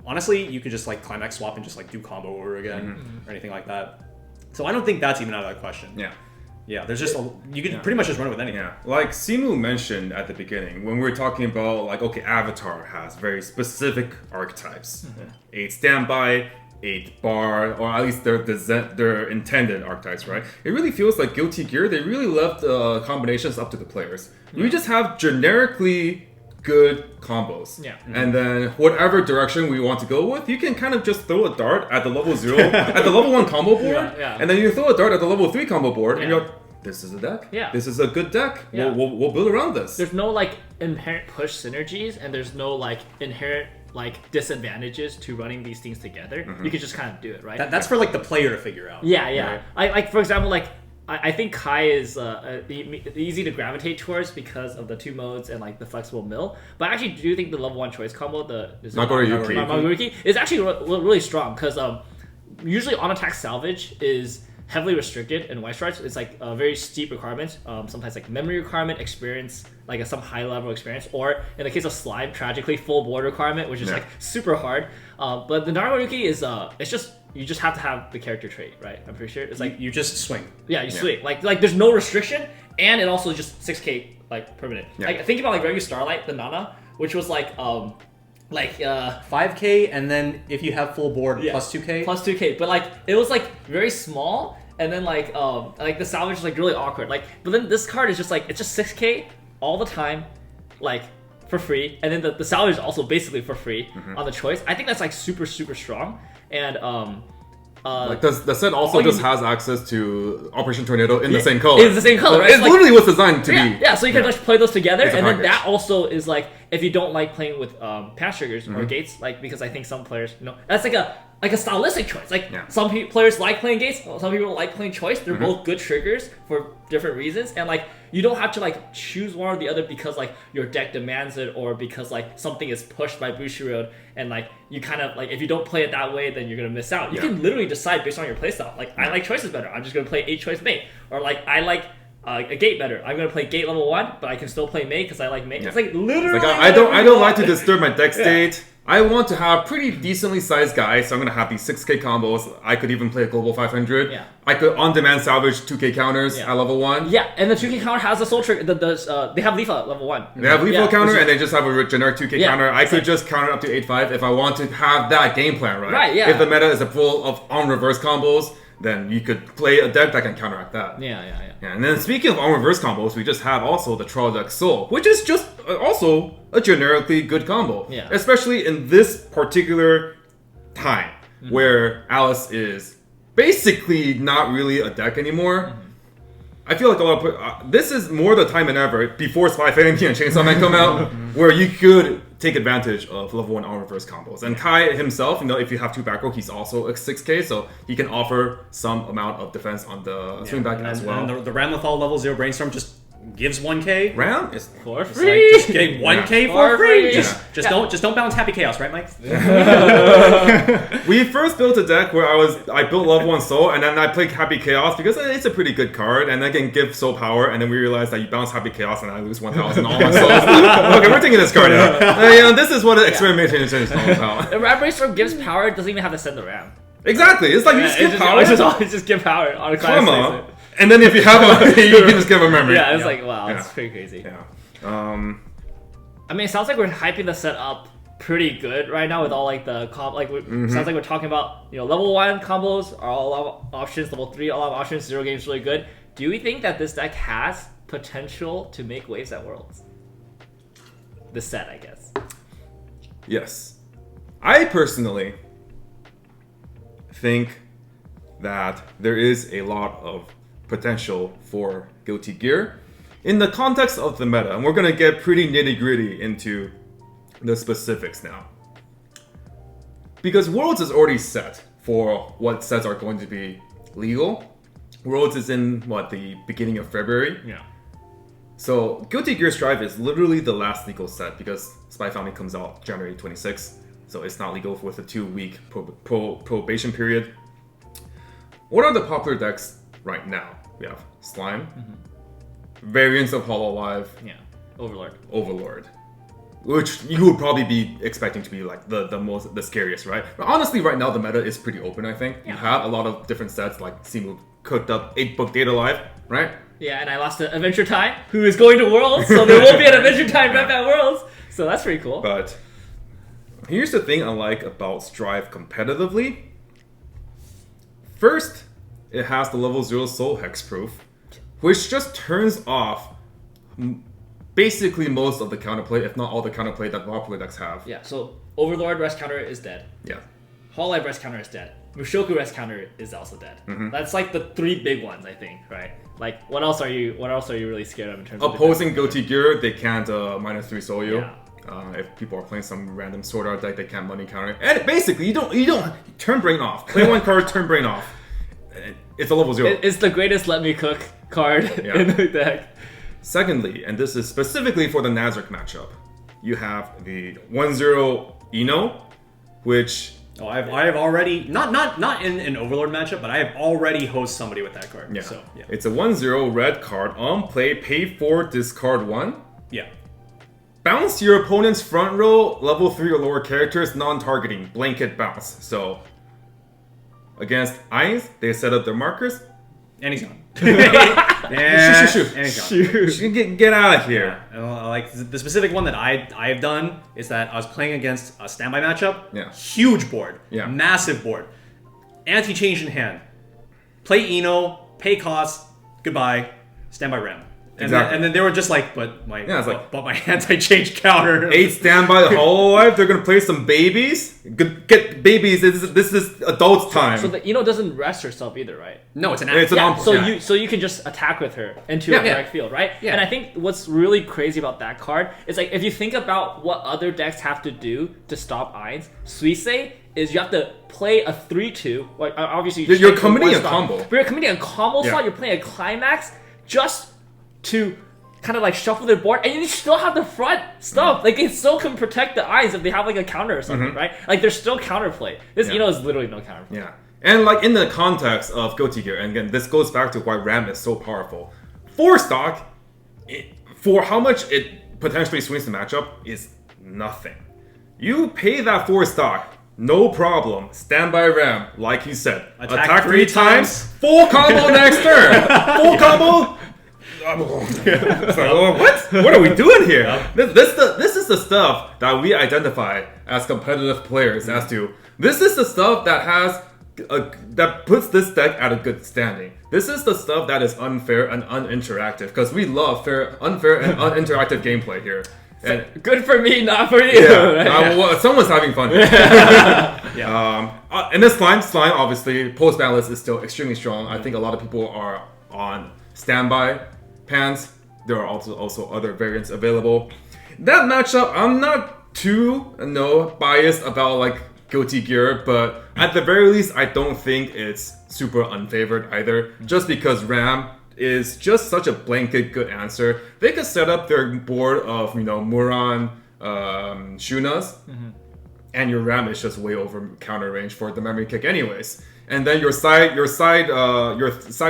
honestly, you could just like climax swap and just like do combo over again or anything like that. So I don't think that's even out of the question. Yeah, there's just you can pretty much just run it with anything. Yeah, like Simu mentioned at the beginning when we were talking about like, okay, Avatar has very specific archetypes, 8 standby, 8 bar, or at least their intended archetypes, right? It really feels like Guilty Gear, they really left combinations up to the players. We just have generically good combos. And then whatever direction we want to go with, you can kind of just throw a dart at the level 0, at the level 1 combo board, and then you throw a dart at the level 3 combo board, and you're like, this is a deck. This is a good deck. We'll build around this. There's no like inherent push synergies, and there's no like inherent like disadvantages to running these things together. You can just kind of do it, right? That's for like the player to figure out. Right? I like, for example, like I think Kai is easy to gravitate towards because of the 2 modes and like the flexible mill. But I actually do think the level 1 choice combo, the Nagoriyuki, is actually really strong because usually on attack salvage is heavily restricted in Weiss Schwarz. It's like a very steep requirement. Sometimes like memory requirement, experience, like some high level experience, or in the case of Slime, tragically full board requirement, which is like super hard. But the Nagoriyuki is it's just, you just have to have the character trait, right? I'm pretty sure it's like you just swing. Yeah, you swing. Like there's no restriction, and it also just 6k like permanent. Like think about like Regular Starlight, the Nana, which was like 5k, and then if you have full board plus 2k. Plus 2k, but like it was like very small, and then like the salvage is like really awkward. Like, but then this card is just like, it's just 6k all the time, like for free, and then the salvage is also basically for free on the choice. I think that's like super strong, and like the set also just has access to Operation Tornado in the same color. It's the same color, right? It literally was designed to be. Yeah, so you can just play those together, and then that also is like, if you don't like playing with pass triggers or gates, like, because I think some players, that's like a stylistic choice. Like some players like playing gates, some people like playing choice. They're both good triggers for different reasons, and like you don't have to like choose one or the other because like your deck demands it, or because like something is pushed by Bushiroad, and like you kind of like, if you don't play it that way, then you're gonna miss out. You can literally decide based on your playstyle. Like I like choices better, I'm just gonna play 8 choice May, or like I like a gate better, I'm gonna play gate level 1, but I can still play May because I like May. It's like literally. It's like, I don't like to disturb my deck state. I want to have pretty decently sized guys, so I'm going to have these 6k combos. I could even play a global 500. I could on-demand salvage 2k counters at level 1. And the 2k counter has a soul trigger. They have Leaf at level 1. They have Leaf counter, and they just have a generic 2k counter. I could just counter up to 8-5 if I want to have that game plan, right? If the meta is full of on-reverse combos, then you could play a deck that can counteract that. And then speaking of on-reverse combos, we just have also the Trolldek Soul, which is just also a generically good combo. Especially in this particular time, where Alice is basically not really a deck anymore. I feel like a lot of this is more the time than ever, before Spy Fantasy and Chainsaw Man come out, where you could take advantage of level 1 on-reverse combos. And Kai himself, if you have 2 back row, he's also a 6k, so he can offer some amount of defense on the swing back as well. And the Ramlethal level 0 Brainstorm just gives 1k. Ram is for free. Just getting 1k for free. Just don't bounce Happy Chaos, right, Mike? We first built a deck where I built level 1 Soul, and then I played Happy Chaos because it's a pretty good card, and I can give Soul Power, and then we realized that you bounce Happy Chaos and I lose 1,000 all my souls. Okay, we're taking this card out. This is what experimentation is all about. The Ram Brainstorm gives power, it doesn't even have to send the Ram. It's like you just give power. Just give power on a class. Come on. And then if you have you can just give a memory. It's like, wow, it's pretty crazy. I mean, it sounds like we're hyping the set up pretty good right now with all like the sounds like we're talking about, level 1 combos are all options, level 3 all options, 0 games really good. Do we think that this deck has potential to make waves at Worlds? The set, I guess. Yes. I personally think that there is a lot of potential for Guilty Gear. in the context of the meta, and we're going to get pretty nitty-gritty into the specifics now. Because Worlds is already set for what sets are going to be legal. Worlds is in, the beginning of February? Yeah. So Guilty Gear Strive is literally the last legal set because Spy Family comes out January 26th. So it's not legal with a 2-week probation period. What are the popular decks right now? We have Slime, variants of Hololive, Overlord, which you would probably be expecting to be like the scariest, right? But honestly, right now the meta is pretty open. I think you have a lot of different sets like Simu cooked up 8-book Data Live, right? Yeah, and I lost to Adventure Time, who is going to Worlds, so there will be an Adventure Time rep at Worlds. So that's pretty cool. But here's the thing I like about Strive competitively. First, it has the level 0 Soul Hexproof, which just turns off basically most of the counterplay, if not all the counterplay that popular decks have. Yeah, so Overlord rest counter is dead. Yeah. Hololive rest counter is dead. Mushoku rest counter is also dead. That's like the 3 big ones, I think, right? Like, what else are you really scared of in terms of opposing Guilty Gear? They can't -3 Soyo. Yeah. If people are playing some random Sword Art deck, they can't money counter. And basically, you don't turn brain off. Play one card, turn brain off. It's a level 0. It's the greatest let me cook card in the deck. Secondly, and this is specifically for the Nazarick matchup, you have the 1-0 Ino, which I have already not in an Overlord matchup, but I have already hosed somebody with that card. Yeah. So yeah. It's a 1-0 red card on play, pay 4, discard 1. Yeah. Bounce your opponent's front row, level 3 or lower characters, non-targeting, blanket bounce. So against Eyes, they set up their markers. And he's gone. Yeah. Shoot. And he's gone. Get out of here. Yeah. Like the specific one that I've done is that I was playing against a standby matchup. Yeah. Huge board. Yeah. Massive board. Anti-change in hand. Play Eno, pay cost, goodbye, standby Ram. And then they were just like, but my anti-change counter. 8 standby Hololive. They're gonna play some babies. Get babies. This is adults time. So the Eno doesn't rest herself either, right? No, it's an So you can just attack with her into a direct field, right? Yeah. And I think what's really crazy about that card is like if you think about what other decks have to do to stop Ainz, Suisei is you have to play a 3/2. Like obviously you're committing a combo. But you're committing a combo slot. You're playing a climax just to kind of like shuffle their board, and you still have the front stuff. Like they still can protect the eyes if they have like a counter or something, right? Like there's still counterplay. This Eno is literally no counterplay. Yeah, and like in the context of Guilty Gear, and again, this goes back to why Ram is so powerful. 4 stock, for how much it potentially swings the matchup, is nothing. You pay that 4 stock. No problem. Standby Ram, like you said. Attack 3 times. Full combo next turn. Full combo. It's like, what are we doing here? This is the stuff that we identify as competitive players as to this is the stuff that has that puts this deck at a good standing. This is the stuff that is unfair and uninteractive because we love unfair and uninteractive gameplay here. And good for me, not for you. Well, someone's having fun. And this slime obviously post balance is still extremely strong. I think a lot of people are on standby pans. There are also other variants available. That matchup, I'm not too biased about like Guilty Gear, but at the very least, I don't think it's super unfavored either. Just because Ram is just such a blanket good answer. They could set up their board of Muran, Shunas, and your Ram is just way over counter range for the memory kick, anyways. And then your side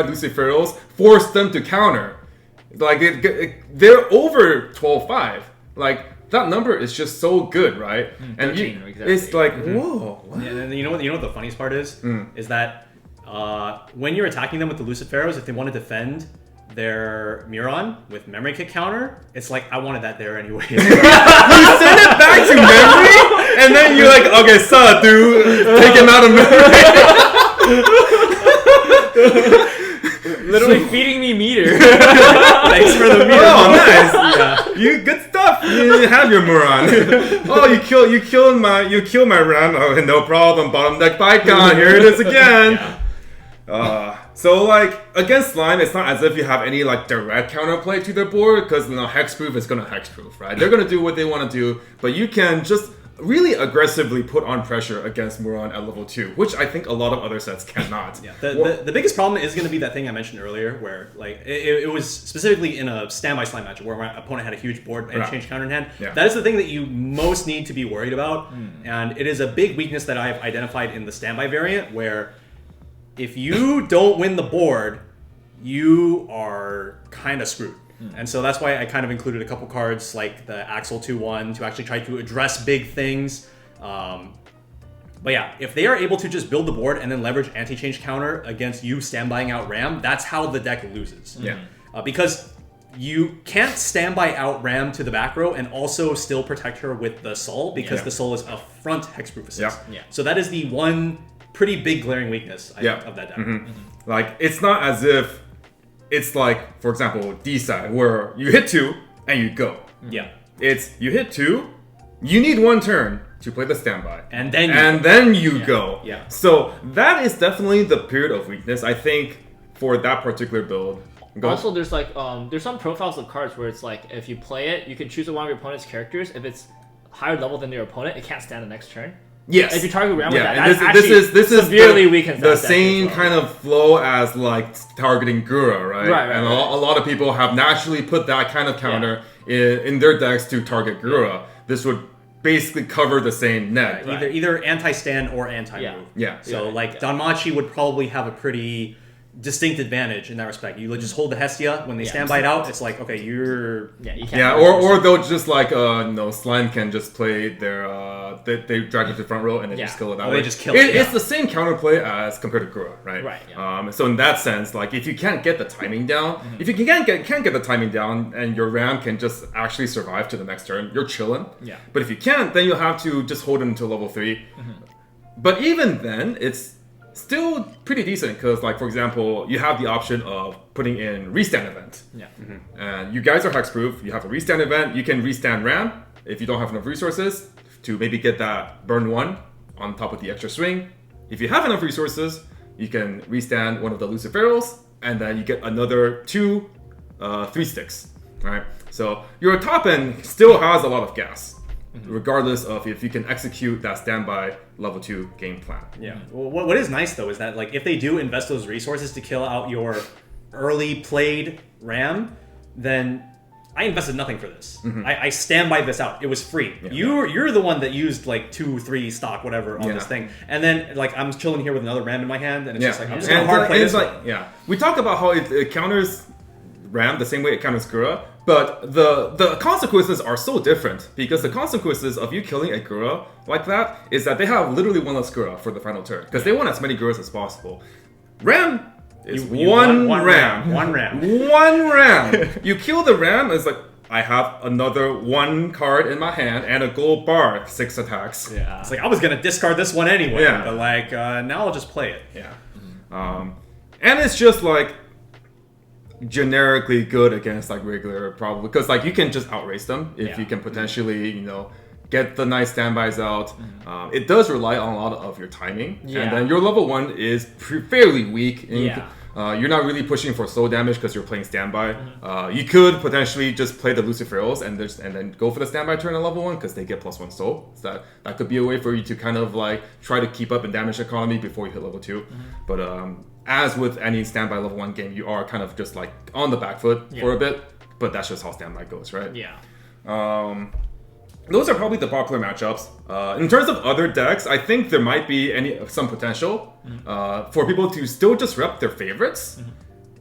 Luciferos force them to counter. Like they're over 12-5. Like that number is just so good, right? 13, exactly. It's like whoa. What? Yeah, and you know what the funniest part is? Is that when you're attacking them with the Luciferos, if they want to defend their Muron with memory kick counter, it's like I wanted that there anyway. You send it back to memory, and then you're like, okay, dude, take him out of memory. Literally feeding me meter. Thanks for the meter. Oh, nice. Yeah. You good stuff. You have your Muron. Oh, you killed my Ram. Oh, no problem. Bottom deck Bicon. Here it is again. So like against Slime, it's not as if you have any like direct counterplay to their board because hexproof is gonna hexproof, right? They're gonna do what they want to do, but you can just really aggressively put on pressure against Muron at level 2, which I think a lot of other sets cannot. Yeah. The biggest problem is going to be that thing I mentioned earlier, where like it was specifically in a standby Slime match where my opponent had a huge board and change counter in hand. Yeah. That is the thing that you most need to be worried about, and it is a big weakness that I've identified in the standby variant, where if you don't win the board, you are kind of screwed. And so that's why I kind of included a couple cards like the Axel 2-1 to actually try to address big things. But yeah, if they are able to just build the board and then leverage anti-change counter against you standbying out Ram, that's how the deck loses. Yeah. Because you can't standby out Ram to the back row and also still protect her with the Soul, because the Soul is a front hexproof assist. Yeah. So that is the one pretty big glaring weakness of that deck. Like, it's not as if it's like, for example, D side, where you hit 2 and you go. Yeah. It's you hit 2, you need 1 turn to play the standby. And then you go. Yeah. So that is definitely the period of weakness, I think, for that particular build. Also, there's like there's some profiles of cards where it's like if you play it, you can choose one of your opponent's characters. If it's higher level than your opponent, it can't stand the next turn. Yes. If you target Ram with that, and that's this is severely weakens the that deck same as well. kind of flow as like targeting Gura, right? Right, and a lot of people have naturally put that kind of counter in their decks to target Gura. This would basically cover the same net. Either anti-stand or anti-move. Yeah. So like Danmachi would probably have a pretty distinct advantage in that respect. You just hold the Hestia when they standby it out. It's like, okay, you're you can't or they'll just like Slime can just play their they drag it to the front row and they just kill it that way. They just kill it. It's the same counterplay as compared to Gura, right? Right. Yeah. So in that sense, like if you can't get the timing down, if you can't get the timing down and your Ram can just actually survive to the next turn, you're chilling. Yeah. But if you can't, then you'll have to just hold it until level 3. But even then, it's still pretty decent because, like, for example, you have the option of putting in restand event. Yeah. And you guys are hexproof. You have a restand event. You can restand Ram if you don't have enough resources to maybe get that burn 1 on top of the extra swing. If you have enough resources, you can restand one of the Luciferals, and then you get another 2 3 sticks. Right. So your top end still has a lot of gas, regardless of if you can execute that standby level 2 game plan. Yeah. Well, what is nice though is that like if they do invest those resources to kill out your early played Ram, then I invested nothing for this. I stand by this out. It was free. Yeah. You're the one that used like 2-3 stock whatever on this thing, and then like I'm chilling here with another Ram in my hand, and it's just like I'm just gonna hard play this one. We talk about how it counters Ram the same way it counters Gura, but the consequences are so different, because the consequences of you killing a Gura like that is that they have literally 1 less Gura for the final turn, because they want as many Guras as possible. Ram is one Ram. One Ram. One Ram. You kill the Ram, it's like, I have another 1 card in my hand and a gold bar, 6 attacks. Yeah. It's like I was gonna discard this one anyway, but like now I'll just play it. Yeah. And it's just like generically good against like regular, probably because like you can just outrace them if you can potentially get the nice standbys out. It does rely on a lot of your timing, and then your level 1 is fairly weak. You're not really pushing for slow damage because you're playing standby. You could potentially just play the Luciferals and then go for the standby turn on level 1 because they get +1 soul. So that could be a way for you to kind of like try to keep up in damage economy before you hit level 2. But as with any standby level 1 game, you are kind of just like on the back foot for a bit. But that's just how standby goes, right? Yeah. Those are probably the popular matchups. In terms of other decks, I think there might be some potential for people to still just rep their favorites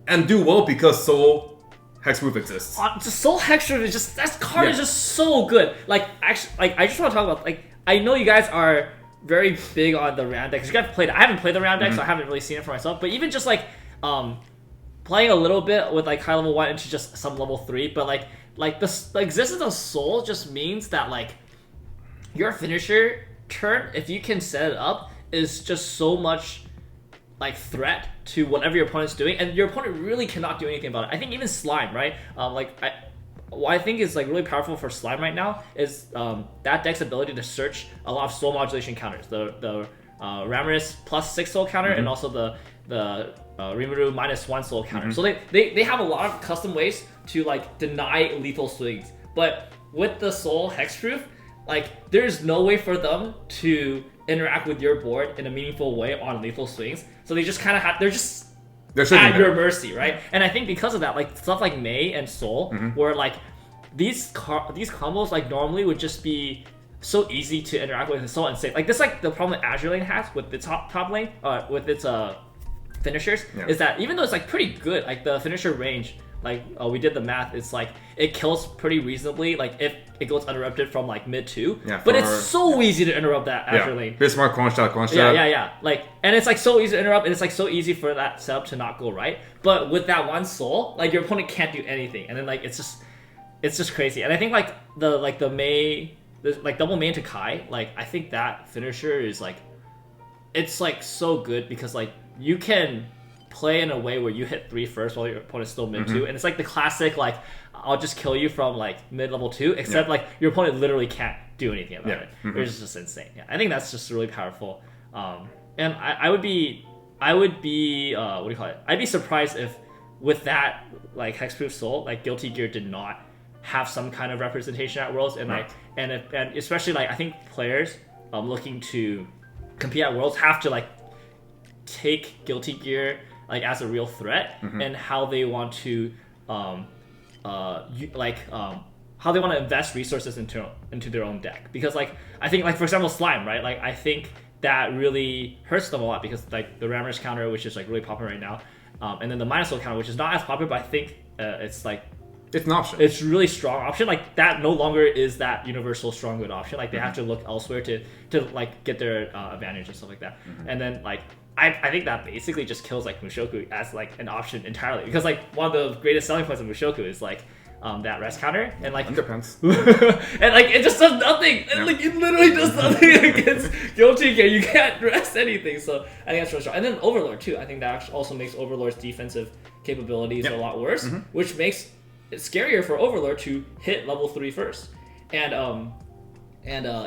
and do well because Soul Hexproof exists. Soul Hexproof is just, that card is just so good. Like, actually, like I just want to talk about, like, I know you guys are very big on the Ram deck. You guys played it. I haven't played the Ram deck, so I haven't really seen it for myself. But even just like playing a little bit with like high level 1 into just some level 3, but like the existence of Soul just means that like your finisher turn, if you can set it up, is just so much like threat to whatever your opponent's doing, and your opponent really cannot do anything about it. I think even Slime, right? What I think is like really powerful for Slime right now is that deck's ability to search a lot of soul modulation counters. The Ramirez +6 soul counter and also the Rimuru -1 soul counter. So they have a lot of custom ways to like deny lethal swings. But with the soul hexproof, like there's no way for them to interact with your board in a meaningful way on lethal swings. So they just kind of they're at your mercy, right? And I think because of that, like stuff like May and Soul, where like these combos like normally would just be so easy to interact with and so unsafe. Like this, like the problem that Azure Lane has with its top lane, with its finishers, is that even though it's like pretty good, like the finisher range, like we did the math, it's like it kills pretty reasonably, like if it goes uninterrupted from like mid 2. But it's so easy to interrupt that Azure Lane. Bismarck, Kronstadt. Yeah. Like, and it's like so easy to interrupt, and it's like so easy for that setup to not go right. But with that one soul, like your opponent can't do anything, and then like it's just crazy. And I think like the May, like double May into Kai, like I think that finisher is like, it's like so good because like you can play in a way where you hit 3 first while your opponent's still mid 2, and it's like the classic like I'll just kill you from like mid level 2, except like your opponent literally can't do anything about it. It's just insane. I think that's just really powerful. And I would be what do you call it? I'd be surprised if with that like hexproof soul, like Guilty Gear did not have some kind of representation at Worlds, and like and especially like I think players looking to compete at Worlds have to like take Guilty Gear like as a real threat, and how they want to how they want to invest resources into their own deck. Because like I think like for example Slime, right? Like I think that really hurts them a lot because like the Ramirez counter, which is like really popular right now, and then the -soul counter, which is not as popular, but I think it's like it's an option. It's really strong option. Like that no longer is that universal strong good option. Like they have to look elsewhere to like get their advantage and stuff like that. And then like I think that basically just kills like Mushoku as like an option entirely, because like one of the greatest selling points of Mushoku is like that rest counter, and like underpants, and like it just does nothing. And like it literally does nothing against Guilty Gear. You can't rest anything. So I think that's really strong. And then Overlord too. I think that also makes Overlord's defensive capabilities a lot worse, which makes it scarier for Overlord to hit level 3 first. And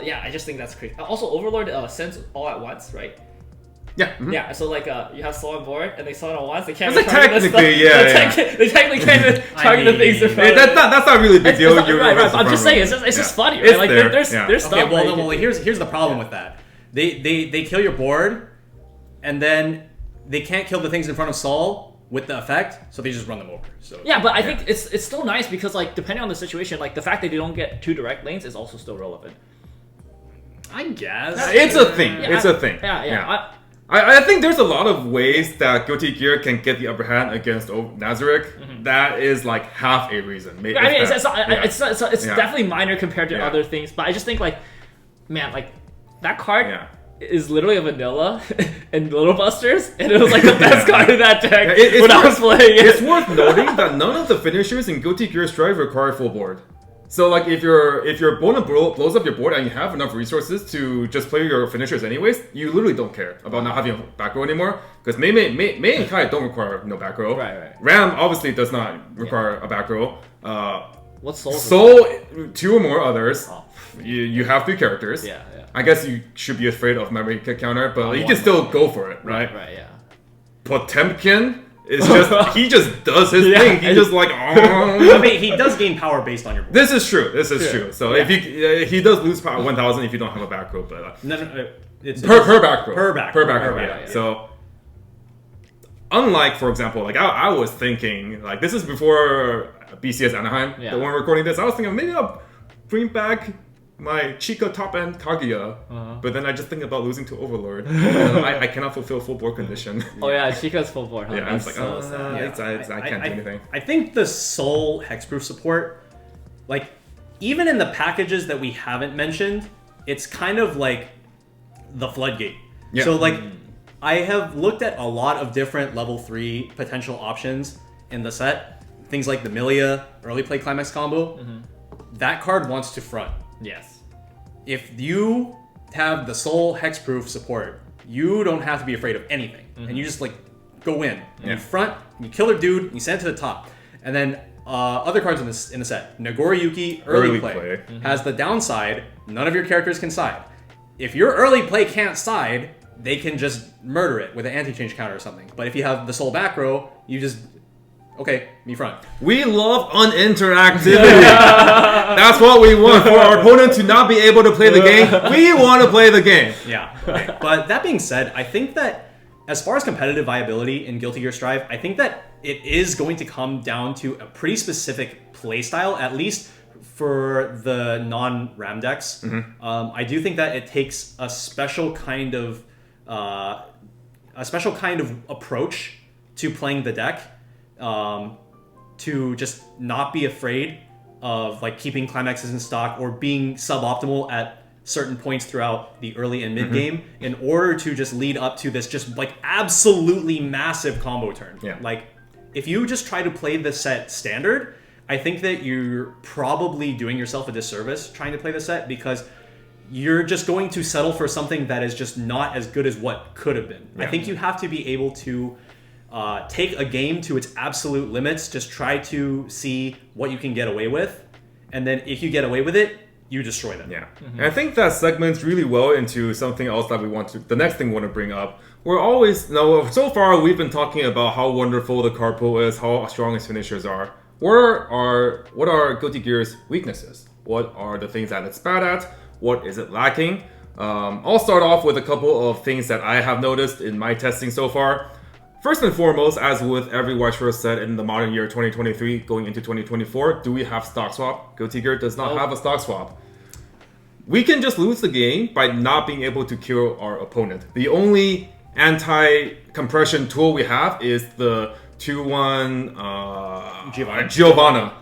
yeah, I just think that's crazy. Also, Overlord sends all at once, right? Yeah. Yeah, so like you have soul on board and they summon at once. They can't. That's like technically, they technically can't target the things in front. That's not really a big deal. Right. I'm just saying, it's just funny, right? Like there's stuff. Okay, well, here's the problem with that. They kill your board, and then they can't kill the things in front of Saul with the effect, so they just run them over. So yeah, but I think it's still nice because like depending on the situation, like the fact that they don't get 2 direct lanes is also still relevant. I guess it's a thing. It's a thing. Yeah. I think there's a lot of ways that Guilty Gear can get the upper hand against Nazarick. That is like half a reason. I mean, it's definitely minor compared to other things, but I just think like, man, like that card is literally a vanilla in Little Busters, and it was like the best card in that deck when I was playing it. It's worth noting that none of the finishers in Guilty Gear Strive require full board. So like if your opponent blows up your board and you have enough resources to just play your finishers anyways, you literally don't care about not having a back row anymore, because May and Kai don't require no back row. Right. Ram obviously does not require a back row. What's Soul? Soul, 2 or more others. Oh. You have 3 characters. Yeah. I guess you should be afraid of memory counter, but you can still go for it, right? Right. Yeah. Potemkin. It's just he just does his thing. He just like. I mean, he does gain power based on your board. This is true. So if he does lose power 1,000 if you don't have a back row, but no, it's per back row. Per back row. Yeah. So unlike, for example, like I was thinking, like this is before BCS Anaheim. The one recording this, I was thinking maybe I'll bring back my Chica top end Kaguya, but then I just think about losing to Overlord. I cannot fulfill full board condition. Oh yeah, Chica's full board. Huh? Yeah, it's like I can't do anything. I think the Soul hexproof support, like even in the packages that we haven't mentioned, it's kind of like the floodgate. Yeah. So like I have looked at a lot of different level 3 potential options in the set. Things like the Milia early play climax combo. That card wants to front. Yes. If you have the Soul hexproof support, you don't have to be afraid of anything, and you just like go in and you front, and you kill their dude, and you send it to the top, and then other cards in the set, Nagoriyuki early play has the downside: none of your characters can side. If your early play can't side, they can just murder it with an anti-change counter or something. But if you have the soul back row, you just, okay, me front. We love uninteractivity. That's what we want for our opponent to not be able to play the game. We want to play the game. Yeah. Okay. But that being said, I think that as far as competitive viability in Guilty Gear Strive, I think that it is going to come down to a pretty specific playstyle, at least for the non-RAM decks. I do think that it takes a special kind of approach to playing the deck, to just not be afraid of like keeping climaxes in stock or being suboptimal at certain points throughout the early and mid game in order to just lead up to this just like absolutely massive combo turn. Yeah. Like if you just try to play the set standard, I think that you're probably doing yourself a disservice trying to play the set, because you're just going to settle for something that is just not as good as what could have been. Yeah. I think you have to be able to take a game to its absolute limits, just try to see what you can get away with, and then if you get away with it, you destroy them. Yeah. And I think that segments really well into something else that we want to, the next thing we want to bring up. We're always, so far we've been talking about how wonderful the card pool is, how strong its finishers are. What are Guilty Gear's weaknesses? What are the things that it's bad at? What is it lacking? I'll start off with a couple of things that I have noticed in my testing so far. First and foremost, as with every Weiss Schwarz set in the modern year 2023 going into 2024, do we have stock swap? Guilty Gear does not have a stock swap. We can just lose the game by not being able to kill our opponent. The only anti-compression tool we have is the 2-1 Giovanna.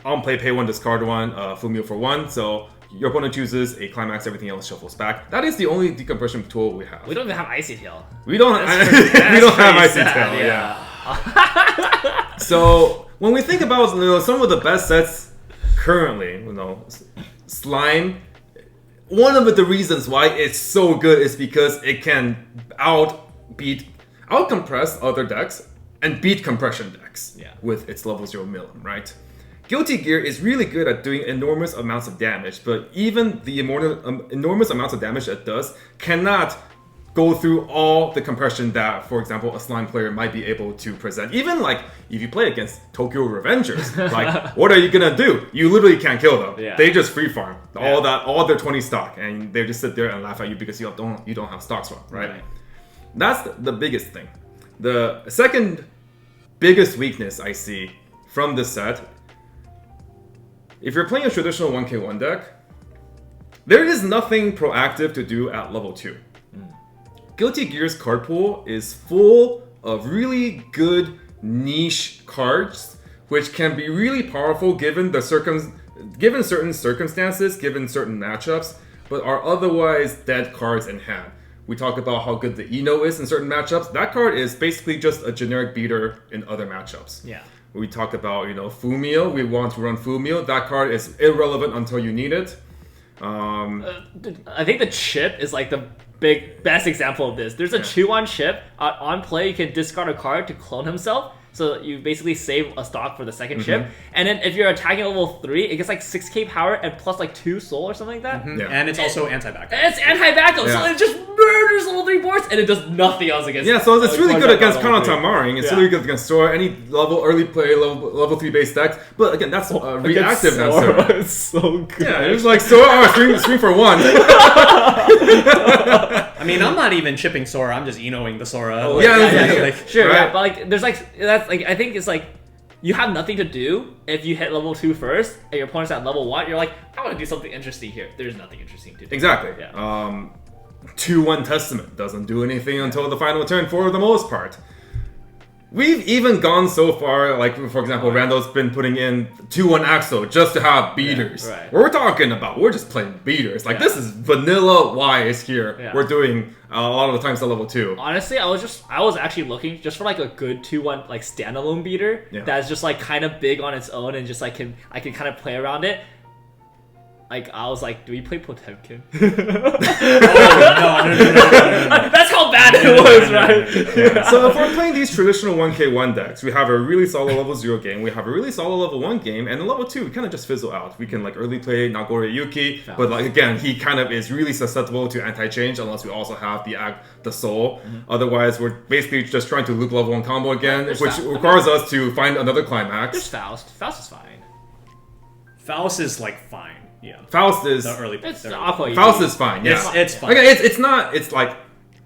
On play, pay 1, discard 1, Fumio for 1. So your opponent chooses a climax, everything else shuffles back. That is the only decompression tool we have. We don't even have Icy Tail. We don't have Icy Tail, yeah. So when we think about some of the best sets currently, Slime, one of the reasons why it's so good is because it can outcompress other decks and beat compression decks with its level 0 Milim, right? Guilty Gear is really good at doing enormous amounts of damage, but even the enormous amounts of damage it does cannot go through all the compression that, for example, a Slime player might be able to present. Even like if you play against Tokyo Revengers, like what are you gonna do? You literally can't kill them. Yeah. They just free farm all their 20 stock, and they just sit there and laugh at you because you don't have stock swap, right? That's the biggest thing. The second biggest weakness I see from this set, if you're playing a traditional 1k1 deck, there is nothing proactive to do at level 2. Guilty Gear's card pool is full of really good niche cards, which can be really powerful given certain circumstances, given certain matchups, but are otherwise dead cards in hand. We talk about how good the Eno is in certain matchups. That card is basically just a generic beater in other matchups. Yeah. We talk about, Fumio. We want to run Fumio. That card is irrelevant until you need it. I think the chip is like the best example of this. There's a chew-on chip. On play, you can discard a card to clone himself. So you basically save a stock for the second chip. And then if you're attacking level 3, it gets like 6k power and plus like 2 soul or something like that. Yeah. And it's also anti-backup. It's anti-backup, so it just murders level 3 boards and it does nothing else against Yeah, so it's really good against level Counter Tamaring. It's really good against Sora, any early play level 3 base decks. But again, that's reactive now. Sora. It's so good. Yeah, it was like Sora, scream for 1. I mean, I'm not even chipping Sora. I'm just Enoing the Sora. Sure, right? But like, there's like that's like I think it's like you have nothing to do if you hit level 2 first and your opponent's at level 1. You're like, I want to do something interesting here. There's nothing interesting to do. Exactly. Yeah. 2-1 Testament doesn't do anything until the final turn for the most part. We've even gone so far, like for example, Randall's been putting in 2-1 Axo just to have beaters. Yeah, right. We're talking about, we're just playing beaters. Like this is vanilla Weiss here. Yeah. We're doing a lot of the times to level 2. Honestly, I was actually looking just for like a good 2-1 like standalone beater that's just like kind of big on its own and just like I can kind of play around it. like I was like, do we play Potemkin? No. That's how bad it was, right? Yeah. So if we're playing these traditional 1k1 decks, we have a really solid level 0 game, we have a really solid level 1 game, and in level 2 we kind of just fizzle out. We can like early play Nagore Yuki, but like again, he kind of is really susceptible to anti-change unless we also have the soul. Otherwise, we're basically just trying to loop level 1 combo again, which requires us to find another climax. There's Faust. Faust is fine. Faust is like fine. Yeah. Faust is The early. It's the early- Aqua. Faust is fine. Yeah, It's fine. Okay, it's not. It's like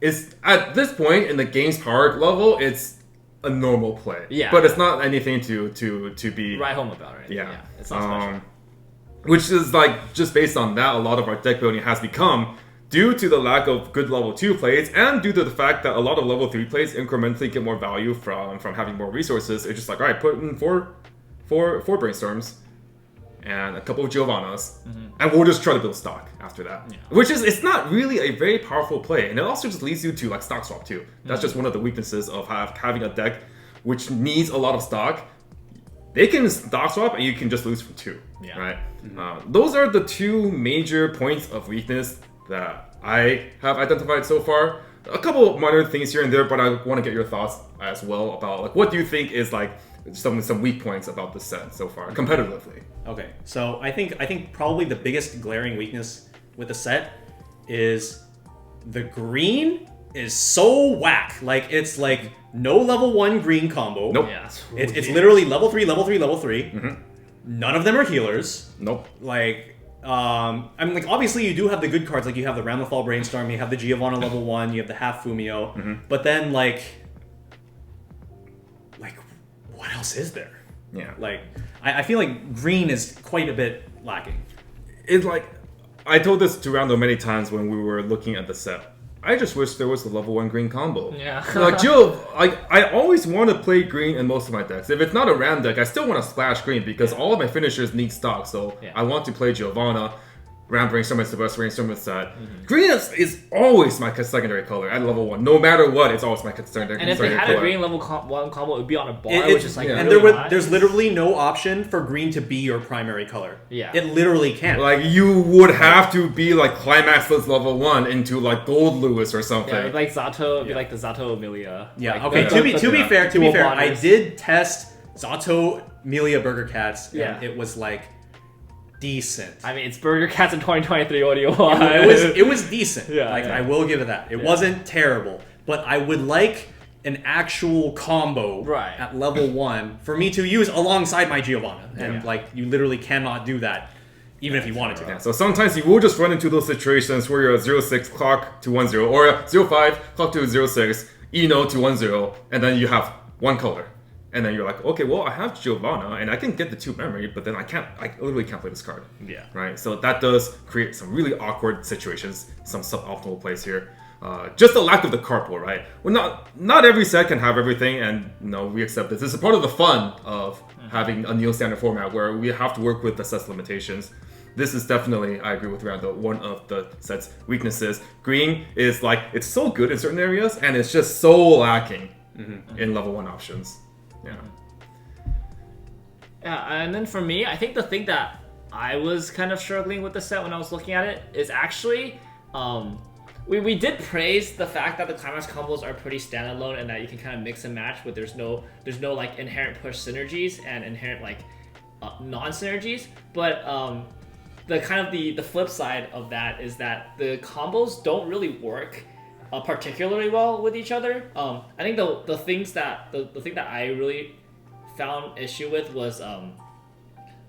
it's at this point in the game's power level, it's a normal play. Yeah. But it's not anything to be Write home about, right? Yeah. It's not special. Which is like just based on that, a lot of our deck building has become due to the lack of good level 2 plays and due to the fact that a lot of level 3 plays incrementally get more value from having more resources. It's just like, all right, put in four brainstorms and a couple of Giovannas, and we'll just try to build stock after that. Yeah. Which is, it's not really a very powerful play, and it also just leads you to like stock swap too. That's just one of the weaknesses of having a deck which needs a lot of stock. They can stock swap and you can just lose from 2, Yeah. right? Those are the 2 major points of weakness that I have identified so far. A couple minor things here and there, but I want to get your thoughts as well about like what do you think is like some weak points about the set so far, competitively. Okay, so I think probably the biggest glaring weakness with the set is the green is so whack. Like it's like no level 1 green combo. Nope. Yeah. It's literally level 3, level 3, level 3. None of them are healers. Nope. Like, I mean, like obviously you do have the good cards. Like you have the Ramlethal Brainstorm, you have the Giovanna level 1, you have the half Fumio. But then like what else is there? Yeah. Like I feel like green is quite a bit lacking. It's like, I told this to Rando many times when we were looking at the set. I just wish there was a level 1 green combo. Yeah. Like, I always want to play green in most of my decks. If it's not a Ram deck, I still want to splash green because all of my finishers need stock. So I want to play Giovanna, Ram Brainstorm, it's the best Brainstorm set. Green is always my secondary color at level 1. No matter what, it's always my secondary color. And if they had a green level 1 combo, it would be on a bar, which is like and really nice. there's literally no option for green to be your primary color. Yeah. It literally can't. Like, you would have to be like Climaxless level 1 into like Gold Lewis or something. Yeah, like Zato, it'd be like the Zato Amelia. Yeah. Like, Okay. To be fair, dual I bonders. did test Zato Amelia Burger Cats, Yeah. and it was like decent. I mean, it's Burger Cats in 2023. What do you want? It was decent. Yeah, Like yeah. I will give it that. It wasn't terrible, but I would like an actual combo Right. at level 1 for me to use alongside my Giovanna, and Yeah. like you literally cannot do that, even if you wanted to. Yeah, so sometimes you will just run into those situations where you're a 0-6 clock to 1-0, or a 0-5 clock to 0-6, Eno to 1-0, and then you have one color. And then you're like, okay, well, I have Giovanna, and I can get the 2 memory, but then I literally can't play this card. Yeah. Right? So that does create some really awkward situations, some suboptimal plays here. Just the lack of the card pool, right? Well, not every set can have everything, and no, we accept this. This is part of the fun of having a neo standard format where we have to work with the set's limitations. This is definitely, I agree with Rando, one of the set's weaknesses. Green is like, it's so good in certain areas, and it's just so lacking in level 1 options. Yeah. Yeah, and then for me, I think the thing that I was kind of struggling with the set when I was looking at it is actually, we did praise the fact that the climax combos are pretty standalone and that you can kind of mix and match, but there's no like inherent push synergies and inherent like non-synergies. But the kind of the flip side of that is that the combos don't really work particularly well with each other. I think the thing that I really found issue with was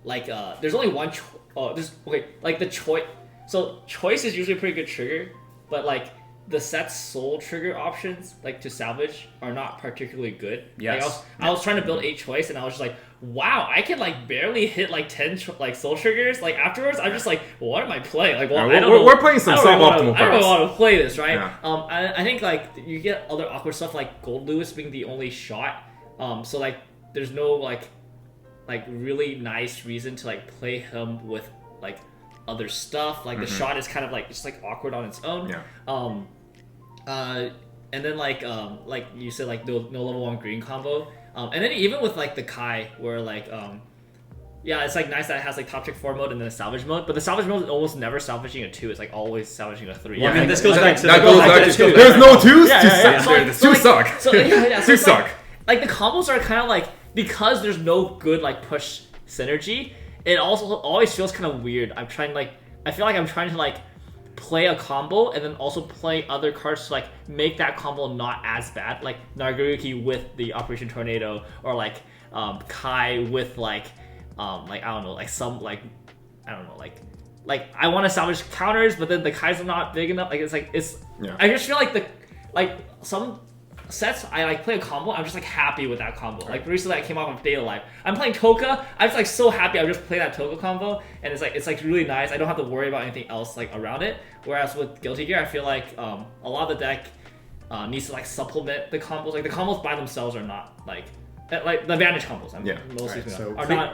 there's only one the choice. So choice is usually a pretty good trigger, but like the set's soul trigger options like to salvage are not particularly good. Yes. Like, I was trying to build 8 choice and I was just like, wow, I can like barely hit like 10 like soul triggers. Like afterwards, I'm just like, well, what am I playing? Like, well, Yeah, I don't know. we're playing some suboptimal I don't cards. want to play this, right? Yeah. I think like you get other awkward stuff like Gold Lewis being the only shot. So like there's no like really nice reason to like play him with like other stuff. Like the shot is kind of like just like awkward on its own. Yeah. And then like you said, like no level 1 green combo. And then even with like the Kai, where like Yeah, it's like nice that it has like top trick 4 mode and then a salvage mode, but the salvage mode is almost never salvaging a 2. It's like always salvaging a 3. Well, I mean, this goes back to there's no 2s. Two suck. Two suck. Like the combos are kind of like, because there's no good like push synergy, it also always feels kind of weird. I feel like I'm trying to like play a combo and then also play other cards to like make that combo not as bad, like Nagaruki with the Operation Tornado, or like Kai with like I don't know, like some like I don't know, like I want to salvage counters, but then the Kais are not big enough. I just feel like some sets I like play a combo, I'm just like happy with that combo. Like recently I came off of Data Life. I'm playing Toka, I'm just like so happy I just play that Toka combo, and it's like really nice. I don't have to worry about anything else like around it. Whereas with Guilty Gear, I feel like a lot of the deck needs to like supplement the combos. Like the combos by themselves are not like the advantage combos.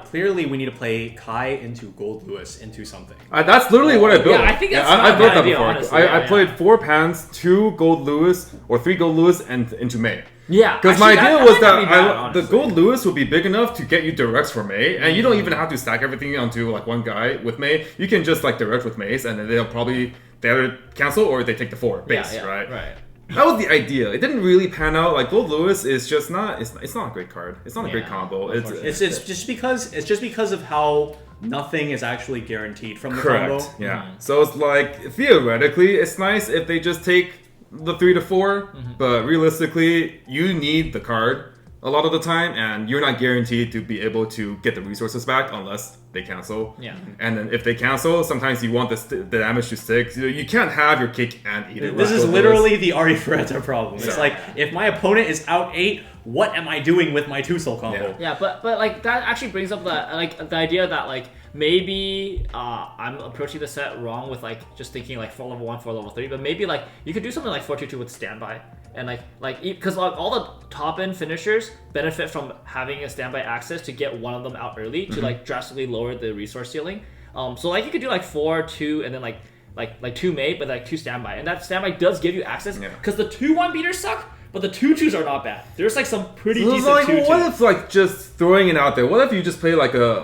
Clearly we need to play Kai into Gold Lewis into something. That's literally what I built. Yeah, I think that's I built that before. Honestly. I played 4 pans, 2 Gold Lewis or 3 Gold Lewis, and into May. Yeah, because my idea was that the Gold Lewis would be big enough to get you directs for May, and you don't even have to stack everything onto like one guy with May. You can just like direct with Mace, and then they'll probably either cancel or they take the 4 base, right? That was the idea. It didn't really pan out. Like Gold Lewis is just not. It's not a great card. It's not a great combo. It's just because of how nothing is actually guaranteed from the combo. Yeah. So it's like theoretically, it's nice if they just take the 3 to 4, but realistically, you need the card a lot of the time, and you're not guaranteed to be able to get the resources back unless they cancel. Yeah. And then if they cancel, sometimes you want the damage to stick. So you can't have your cake and eat it. This is literally the Ari Ferretta problem. It's like, if my opponent is out 8, what am I doing with my 2-soul combo? Yeah, but like that actually brings up the idea that like maybe I'm approaching the set wrong with like just thinking like for level 1, for level 3, but maybe like you could do something like 4-2-2 with standby, and like because like all the top end finishers benefit from having a standby access to get one of them out early to like drastically lower the resource ceiling. So like you could do like 4-2 and then like 2 mate, but like 2 standby, and that standby does give you access because the 2-1 beaters suck. But the 2-2s are not bad. There's like some pretty decent 2-2s. What if like just throwing it out there? What if you just play like a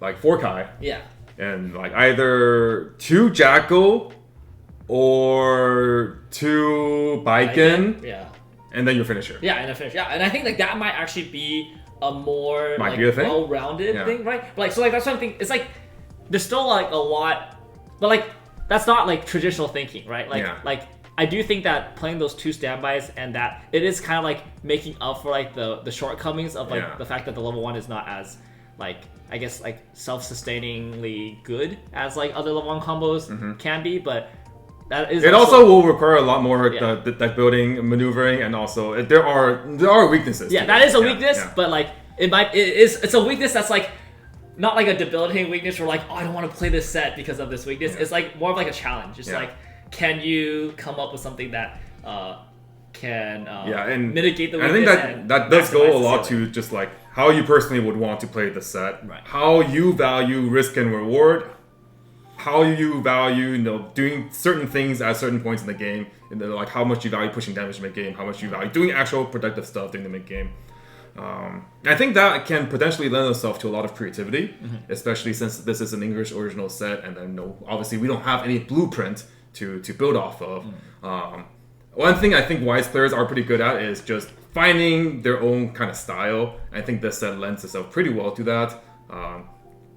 like 4 Kai? Yeah. And like either 2 Jackal or 2 Baiken. Yeah. And then your finisher. Yeah, and a finish. Yeah, and I think like that might actually be a more like be a thing? well-rounded thing, right? But like so like that's something. It's like there's still like a lot, but like that's not like traditional thinking, right? Like I do think that playing those 2 standbys and that it is kind of like making up for like the shortcomings of like the fact that the level 1 is not as like I guess like self-sustainingly good as like other level 1 combos can be, but that is also will require a lot more deck building, maneuvering, and also there are weaknesses. Yeah, that is a weakness, but like it's a weakness that's like not like a debilitating weakness where like, oh, I don't want to play this set because of this weakness. It's like more of like a challenge. It's like, can you come up with something that can and mitigate the weakness? I think that does go a lot to just like how you personally would want to play the set, how you value risk and reward, how you value doing certain things at certain points in the game, and then, like how much you value pushing damage in the game, how much you value doing actual productive stuff during the mid game. I think that can potentially lend itself to a lot of creativity, especially since this is an English original set, and then obviously we don't have any blueprint to build off of. One thing I think Weiss players are pretty good at is just finding their own kind of style. I think this set lends itself pretty well to that.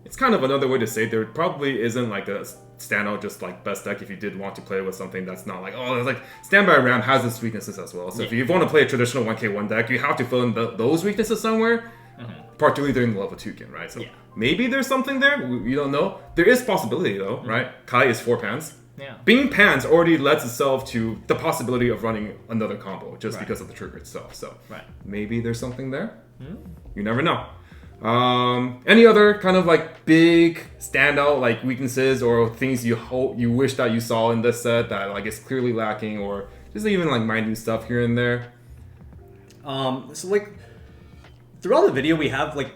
It's kind of another way to say there probably isn't like a standout just like best deck if you did want to play with something that's not like, oh, it's like Standby Ram has its weaknesses as well. So if you want to play a traditional 1k1 deck, you have to fill in those weaknesses somewhere, particularly during the level 2 game, right? So maybe there's something there, we don't know. There is possibility though, right? Kai is 4 pans. Being pans already lends itself to the possibility of running another combo just because of the trigger itself. So maybe there's something there. You never know. Any other kind of like big standout like weaknesses or things you wish that you saw in this set that like is clearly lacking, or just even like minute stuff here and there? So like throughout the video we have like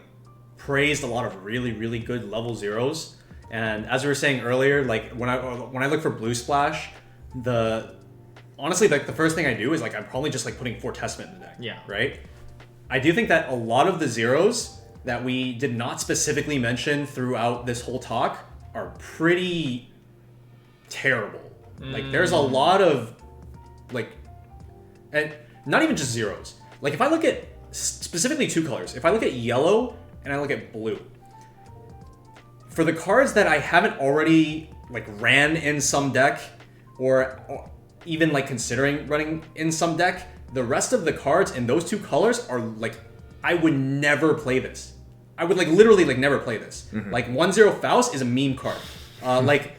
praised a lot of really good level 0s. And as we were saying earlier, like when I look for Blue Splash, honestly like the first thing I do is like I'm probably just like putting 4 Testament in the deck. Right? I do think that a lot of the 0s that we did not specifically mention throughout this whole talk are pretty terrible. Like, there's a lot of, like, and not even just zeros. Like, if I look at specifically 2 colors, if I look at yellow and I look at blue, for the cards that I haven't already, like, ran in some deck or even, like, considering running in some deck, the rest of the cards in those 2 colors are, like, I would never play this. I would, like, literally, like, never play this. Like, 1-0 Faust is a meme card. Like,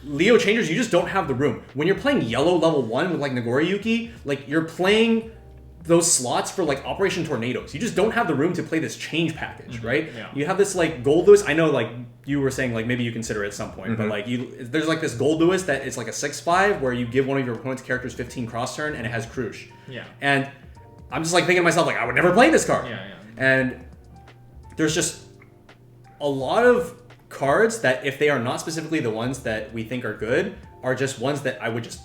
Leo Changers, you just don't have the room. When you're playing yellow level 1 with, like, Nagoriyuki, like, you're playing those slots for, like, Operation Tornadoes. You just don't have the room to play this change package, right? Yeah. You have this, like, Gold Lewis. I know, like, you were saying, like, maybe you consider it at some point, but, like, there's, like, this Gold Lewis that is, like, a 6/5 where you give one of your opponent's characters 15 cross turn and it has Krush. Yeah. And I'm just, like, thinking to myself, like, I would never play this card. Yeah. And there's just a lot of cards that, if they are not specifically the ones that we think are good, are just ones that I would just,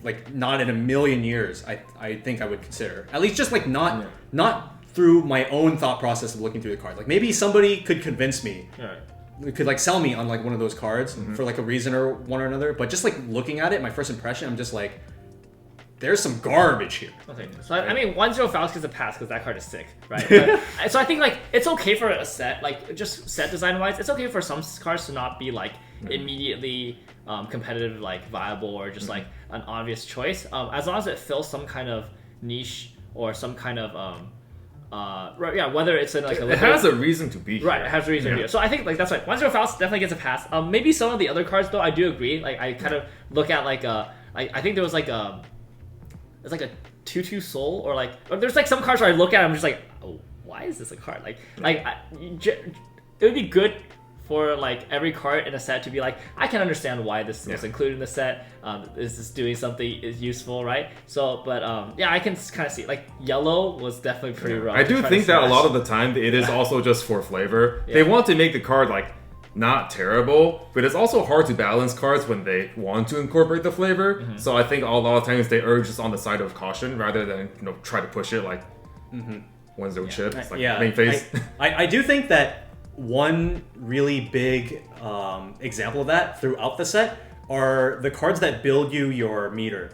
like, not in a million years I think I would consider. At least just, like, not through my own thought process of looking through the card. Like, maybe somebody could convince me, could, like, sell me on, like, one of those cards for, like, a reason or one or another. But just, like, looking at it, my first impression, I'm just like, there's some garbage here. Okay. So I mean, 1-0 Faust gets a pass because that card is sick, right? But, so I think, like, it's okay for a set, like, just set design wise, it's okay for some cards to not be, like, immediately competitive, like, viable, or just like an obvious choice. As long as it fills some kind of niche or some kind of whether it's in, like, it has a reason to be here. Right, it has a reason to be here. So I think, like, that's right. 1-0 Faust definitely gets a pass. Maybe some of the other cards, though, I do agree. Like, I kind of look at, like, I think there was, like, it's like a 2/2 soul, or, like, there's, like, some cards where I look at, I'm just like, oh, why is this a card? It would be good for, like, every card in a set to be like, I can understand why this was included in the set. Is this doing something is useful, right? So, but I can kind of see, like, yellow was definitely pretty rough. I do think that a lot of the time it is also just for flavor. They want to make the card, like, not terrible, but it's also hard to balance cards when they want to incorporate the flavor. So I think a lot of times they err just on the side of caution rather than, you know, try to push it, like 1-0 chips, like main phase. I do think that one really big example of that throughout the set are the cards that build you your meter.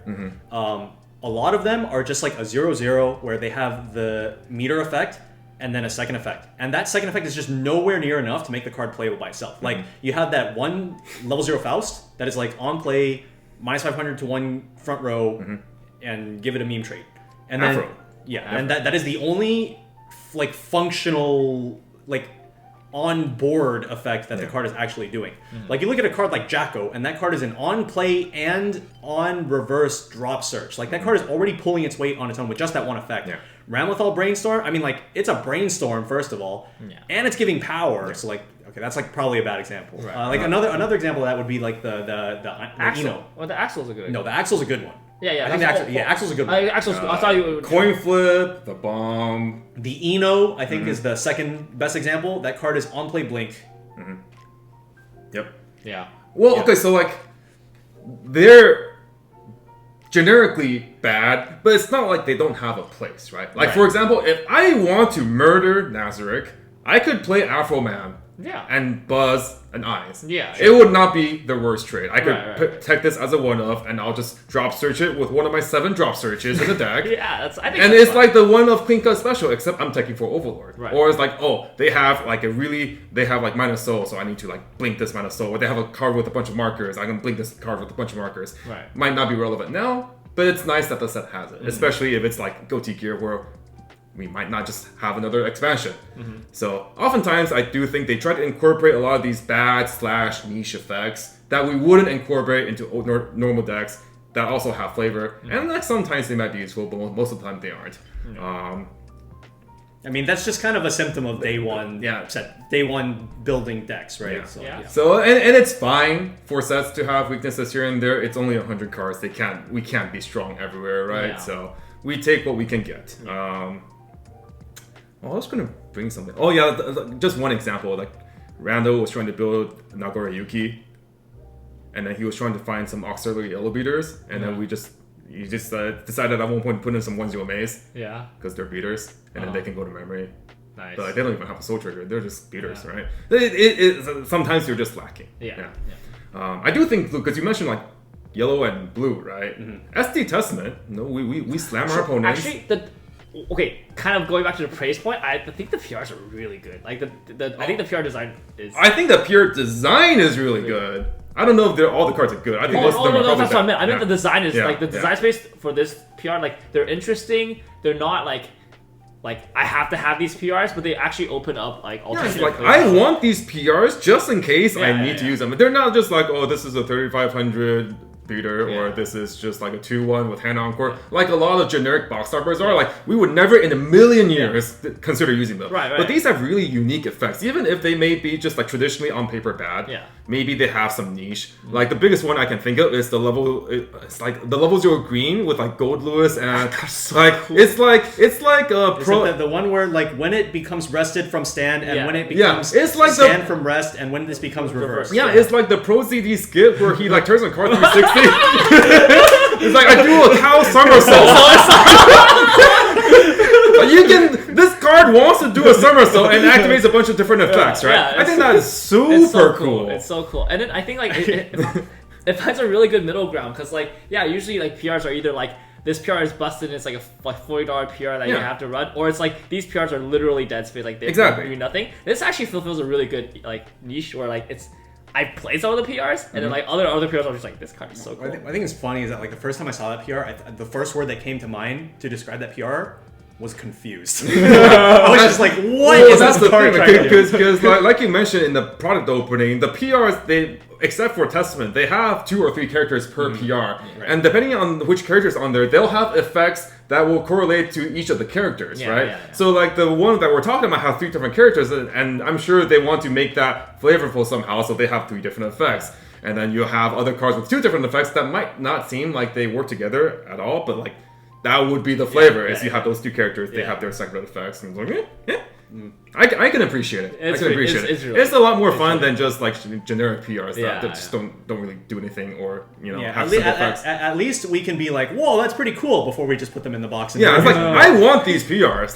A lot of them are just like a 0/0 where they have the meter effect and then a second effect. And that second effect is just nowhere near enough to make the card playable by itself. Like, you have that one level 0 Faust that is, like, on play, -500 to 1 front row, and give it a meme trait. And then, and that is the only, like, functional, like, on-board effect that the card is actually doing. Like, you look at a card like Jacko, and that card is an on-play and on-reverse drop search. Like, that card is already pulling its weight on its own with just that one effect. Ramlethal Brainstorm, I mean, like, it's a brainstorm, first of all, and it's giving power, so, like, okay, that's, like, probably a bad example. Like, another example of that would be, like, the Axle. Well, the Axle's a good one. No, the Axle's a good one. Yeah. I think Axle's a good one. I thought you would... Coin flip, the bomb. The Eno, I think, is the second best example. That card is on play blink. Yep. Yeah. Well, okay, so, like, they're generically bad, but it's not like they don't have a place, right? Like, for example, if I want to murder Nazarick, I could play Afro Man and Buzz and Eyes. Yeah. It would not be the worst trade. I could protect this as a one-off, and I'll just drop search it with one of my 7 drop searches in the deck. I think and it's fun. Like the one-off Clean Cut special, except I'm teching for Overlord. Right. Or it's like, oh, they have like minus soul, so I need to like blink this minus soul. Or they have a card with a bunch of markers, I can blink this card with a bunch of markers. Right. Might not be relevant now, but it's nice that the set has it. Especially if it's like Goatee Gear, where we might not just have another expansion. So oftentimes I do think they try to incorporate a lot of these bad / niche effects that we wouldn't incorporate into normal decks that also have flavor. And like sometimes they might be useful, but most of the time they aren't. I mean, that's just kind of a symptom of day one building decks, right? Yeah. So and it's fine for sets to have weaknesses here and there. It's only 100 cards. We can't be strong everywhere, right? Yeah. So we take what we can get. I was gonna bring something. Oh yeah, just one example. Like Rando was trying to build Nagoriyuki, and then he was trying to find some auxiliary yellow beaters, and then he just decided at one point to put in some 1-0 maze. Yeah. Because they're beaters, and then they can go to memory. Nice. But like, they don't even have a soul trigger. They're just beaters, Yeah. right? Sometimes you're just lacking. Yeah. I do think, because you mentioned like yellow and blue, right? SD Testament, we slam our opponents. Actually, kind of going back to the praise point, I think the PRs are really good. Like I think the PR design is. I think the pure design is really good. I don't know if all the cards are good. I think most of them are probably that's what I meant. I meant yeah. the design is Yeah, like the design space for this PR. Like they're interesting. They're not like I have to have these PRs, but they actually open up like Yeah, alternative. it's like places. I want these PRs just in case I need to yeah. use them. They're not just like, oh, this is a 3500 beater, or Yeah. this is just like a 2-1 with hand encore. Like a lot of generic box toppers are. Like we would never in a million years consider using them. Right. But these have really unique effects, even if they may be just like traditionally on paper bad. Yeah. Maybe they have some niche. Like the biggest one I can think of is the level. It's like the level 0 green with like Gold Lewis and Cool. it's like a Is pro. it the one where like when it becomes rested from stand and Yeah. when it Yeah, becomes it's like stand from rest and when this becomes reversed. Yeah, it's like the Pro CD skip where he like turns on card 360. It's like I do a cow somersault. This card wants to do a somersault and activates a bunch of different effects, right? yeah, I think that is super It's so cool. It's so cool. And then I think like it finds a really good middle ground because like usually like PRs are either like this PR is busted and it's like a $40 PR that you have to run, or it's like these PRs are literally dead space, like they do nothing. This actually fulfills a really good like niche where like I played some of the PRs and then like other PRs I'm just like, this card is so cool. I think it's funny is that like the first time I saw that PR, the first word that came to mind to describe that PR was confused. I was just like, what is that's this the card thing, trying to do? because like you mentioned in the product opening, the PRs, they, except for Testament, they have 2 or 3 characters per PR. Right. And depending on which character's on there, they'll have effects that will correlate to each of the characters, right? Yeah. So like the one that we're talking about has 3 different characters, and I'm sure they want to make that flavorful somehow, so they have 3 different effects. And then you'll have other cards with 2 different effects that might not seem like they work together at all, but like that would be the flavor. Is you have those 2 characters, they have their separate effects, and it's like, I can appreciate it. It's I can appreciate it. it's really It's a lot more fun than just like generic PRs that just don't really do anything, or have simple effects. At least we can be like, whoa, that's pretty cool before we just put them in the box. And It's like I want these PRs.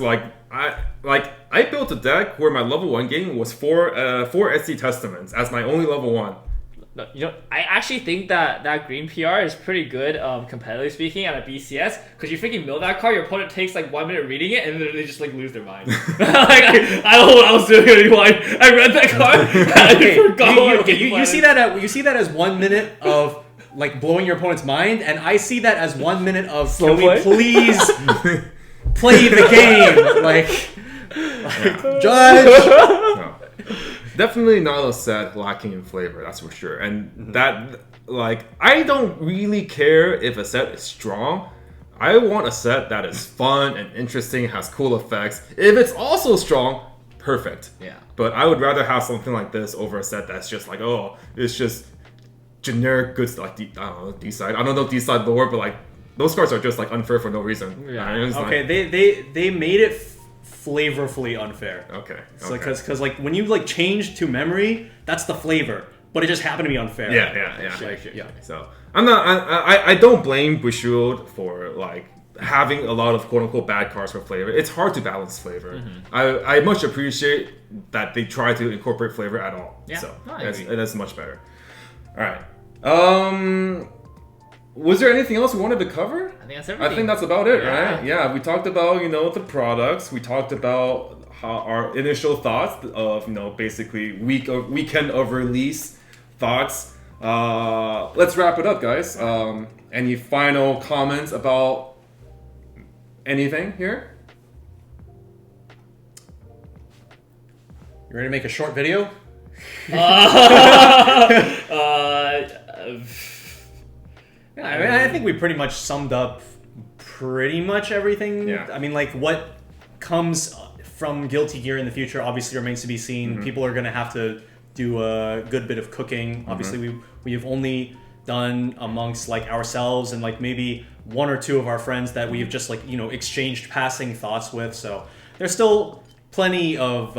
I built a deck where my level 1 game was 4 SD Testaments as my only level 1. No, I actually think that green PR is pretty good, competitively speaking, at a BCS, because you freaking mill that card, your opponent takes like 1 minute reading it, and then they just like lose their mind. I don't know what I was doing anymore. I read that card, I forgot. You see that as 1 minute of like blowing your opponent's mind, and I see that as 1 minute of Slow can we please play the game, like judge. No. Definitely not a set lacking in flavor, that's for sure. And that, like, I don't really care if a set is strong. I want a set that is fun and interesting, has cool effects. If it's also strong, perfect. Yeah. But I would rather have something like this over a set that's just like, oh, it's just generic good stuff, like, I don't know, D-side. I don't know D-side lore, but like, those cards are just like unfair for no reason. Yeah. Okay, they made it flavorfully unfair. Okay. So because like when you like change to memory, that's the flavor, but it just happened to be unfair. Yeah. So I don't blame Bushiroad for like having a lot of quote unquote bad cards for flavor. It's hard to balance flavor. I much appreciate that they try to incorporate flavor at all. Yeah. So No, I agree. that's much better. All right. Was there anything else we wanted to cover? I think that's everything. I think that's about it, Yeah. right? Yeah, we talked about, the products. We talked about how our initial thoughts of, basically weekend of release thoughts. Let's wrap it up, guys. Any final comments about anything here? You ready to make a short video? Yeah, I mean, I think we pretty much summed up pretty much everything. Yeah. I mean, like, what comes from Guilty Gear in the future obviously remains to be seen. People are going to have to do a good bit of cooking. Obviously, we've only done amongst, like, ourselves and, like, maybe 1 or 2 of our friends that we've just, like, exchanged passing thoughts with. So there's still plenty of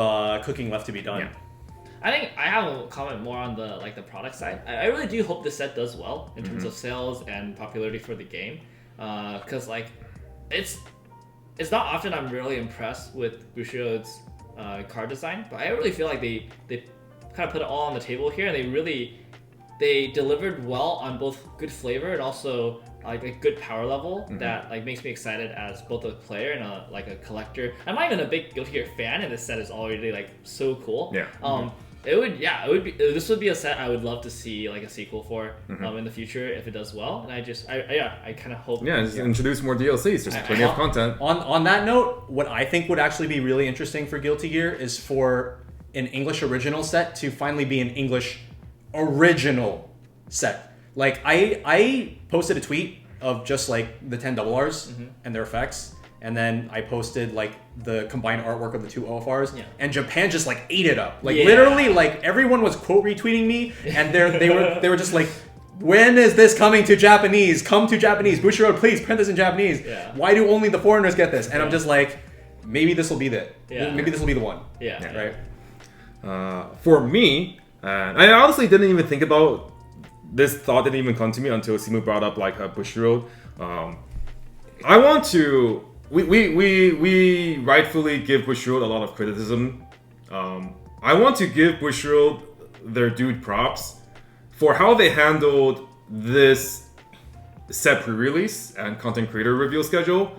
cooking left to be done. Yeah. I think I have a comment more on the product side. I really do hope this set does well in terms of sales and popularity for the game, because like it's not often I'm really impressed with Bushiroad's card design, but I really feel like they kind of put it all on the table here, and they delivered well on both good flavor and also like a good power level that like makes me excited as both a player and a collector. I'm not even a big Guilty Gear fan, and this set is already like so cool. This would be a set I would love to see like a sequel for in the future if it does well. And I kind of hope just introduce more DLCs. There's plenty of content. On that note, what I think would actually be really interesting for Guilty Gear is for an English original set to finally be an English original set. Like I posted a tweet of just like the 10 RRs and their effects, and then I posted like the combined artwork of the 2 OFRs, and Japan just like ate it up. Like literally, like everyone was quote retweeting me, and they were just like, when is this coming to Japanese? Come to Japanese. Bushiroad, please print this in Japanese. Yeah. Why do only the foreigners get this? And I'm just like, maybe this will be it. Yeah. Maybe this will be the one. Yeah. Right. For me, I honestly didn't even think about this. Thought didn't even come to me until Simu brought up like Bushiroad. I want to. We rightfully give Bushiroad a lot of criticism. I want to give Bushiroad their due props for how they handled this set pre-release and content creator reveal schedule.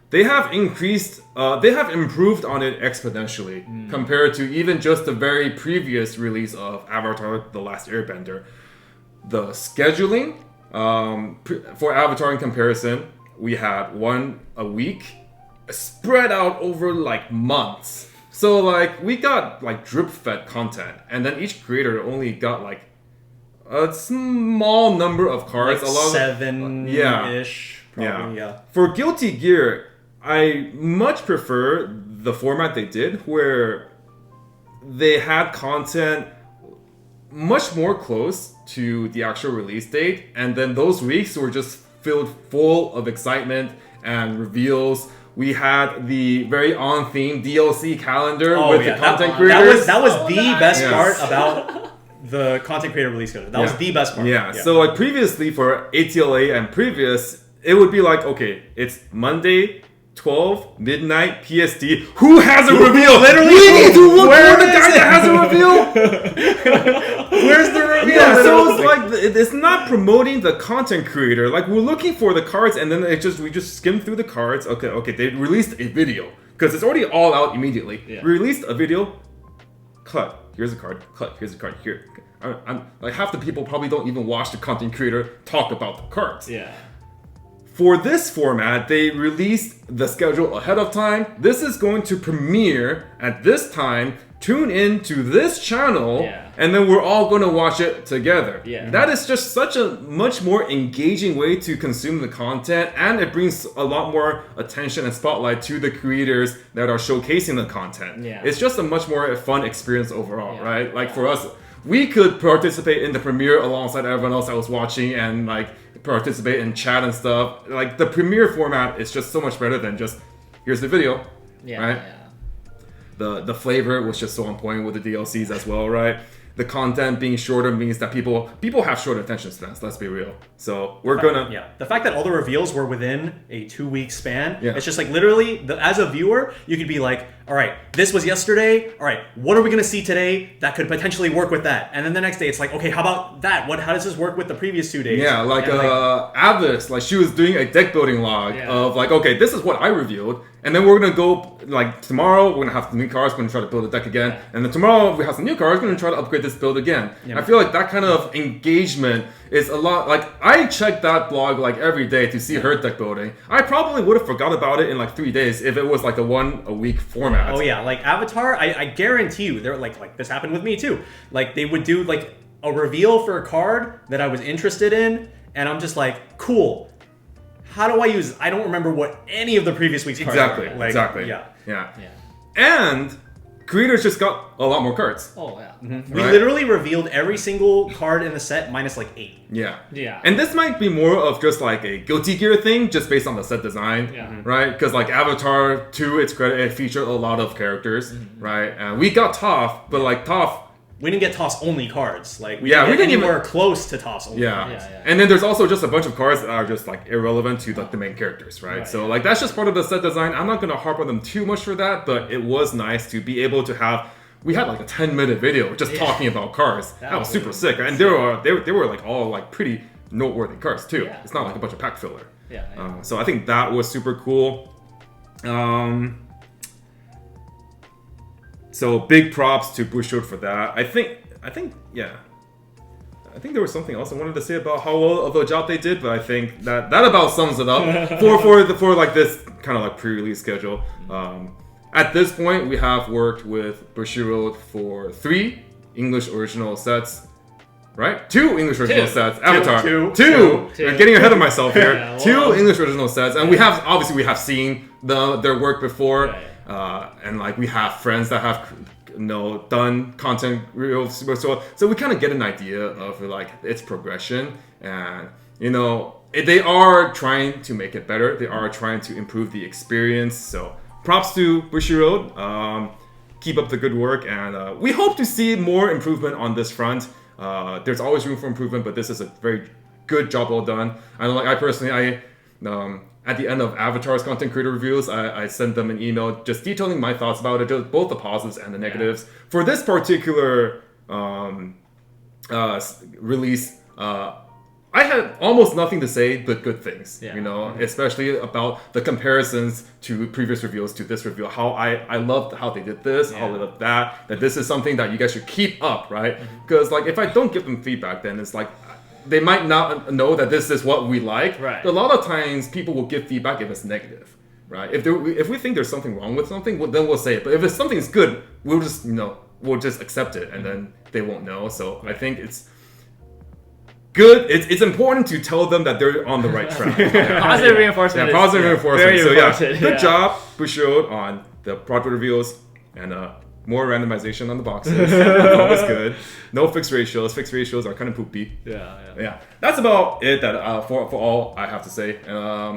They have improved on it exponentially compared to even just the very previous release of Avatar: The Last Airbender. The scheduling for Avatar in comparison, we had one a week spread out over like months. So like we got like drip fed content, and then each creator only got like a small number of cards. Like a lot 7-ish. Probably, yeah. For Guilty Gear, I much prefer the format they did, where they had content much more close to the actual release date, and then those weeks were just filled full of excitement and reveals. We had the very on-theme DLC calendar with the content creators. That was the best part about the content creator release schedule. That was the best part. Yeah, so like previously for ATLA and previous, it would be like, okay, it's Monday, 12 midnight PST. Who has a reveal? Literally, we need to look for the guy that has a reveal. Where's the reveal? Yeah, so it's like it's not promoting the content creator. Like we're looking for the cards, and then we just skim through the cards. Okay, they released a video because it's already all out immediately. Yeah. We released a video. Cut. Here's a card. Cut. Here's a card. Here. I'm like half the people probably don't even watch the content creator talk about the cards. Yeah. For this format, they released the schedule ahead of time. This is going to premiere at this time. Tune in to this channel, and then we're all going to watch it together. Yeah. That is just such a much more engaging way to consume the content, and it brings a lot more attention and spotlight to the creators that are showcasing the content. Yeah. It's just a much more fun experience overall, right? Like for us, we could participate in the premiere alongside everyone else that was watching and like participate in chat and stuff. Like the premiere format is just so much better than just here's the video, right? Yeah. The flavor was just so on point with the DLCs as well, right? The content being shorter means that people have short attention spans. Let's be real. So we're gonna the fact that all the reveals were within a 2-week span. Yeah. It's just like literally, as a viewer, you could be like, all right, this was yesterday. All right, what are we gonna see today that could potentially work with that? And then the next day, it's like, okay, how about that? How does this work with the previous 2 days? Yeah, like Avis, like she was doing a deck building log of like, okay, this is what I revealed, and then we're gonna go like tomorrow we're gonna have the new cards, we're gonna try to build a deck again, and then tomorrow we have some new cards, we're gonna try to upgrade this build again. I feel like that kind of engagement is a lot. Like I check that blog like every day to see her deck building. I probably would have forgot about it in like 3 days if it was like a 1 a week format. Oh yeah, like Avatar, I guarantee you, they're like this happened with me too. Like they would do like a reveal for a card that I was interested in, and I'm just like, cool. How do I use it? I don't remember what any of the previous week's cards Exactly. were. Like, Exactly. Yeah. And creators just got a lot more cards. Oh yeah. We literally revealed every single card in the set minus like 8. Yeah. And this might be more of just like a Guilty Gear thing, just based on the set design, right? Because like Avatar, to its credit, it featured a lot of characters, right? And we got Toph, but like Toph we didn't get toss-only cards. Like, we Yeah, we didn't didn't anywhere close to toss-only cards. Yeah. And then there's also just a bunch of cards that are just like irrelevant to like the main characters, right? So like that's just part of the set design. I'm not gonna harp on them too much for that, but it was nice to be able to have. We had like a 10-minute video just talking about cards. That was super sick, and they were like all like pretty noteworthy cards too. Yeah. It's not like a bunch of pack filler. Yeah. So I think that was super cool. So big props to Bushiroad for that. I think there was something else I wanted to say about how well of a job they did, but I think that about sums it up for like this kind of like pre-release schedule. At this point, we have worked with Bushiroad for 3 English original sets. Right? 2 English original sets. Avatar. Two. I'm getting ahead of myself here. Yeah, 2 English original sets, and we have seen their work before, and like we have friends that have done content real super so we kind of get an idea of like its progression, and they are trying to make it better. They are trying to improve the experience. So props to Bushiroad. Keep up the good work, and we hope to see more improvement on this front. There's always room for improvement, but this is a very good job well done. I personally, at the end of Avatar's content creator reviews, I sent them an email just detailing my thoughts about it, just both the positives and the negatives. For this particular release, I had almost nothing to say but good things, especially about the comparisons to previous reviews to this review. How I loved how they did this, how they loved that this is something that you guys should keep up, right? Because like if I don't give them feedback, then it's like they might not know that this is what we like. Right. A lot of times people will give feedback if it's negative, right? If we think there's something wrong with something, then we'll say it. But if something's good, we'll just accept it, and then they won't know. So I think it's good. It's important to tell them that they're on the right track. Positive reinforcement. Yeah, positive reinforcement. Very So important. good job, Bushiroad, on the product reviews, and more randomization on the boxes. That's always good. No fixed ratios. Fixed ratios are kind of poopy. Yeah. That's about it. For all I have to say.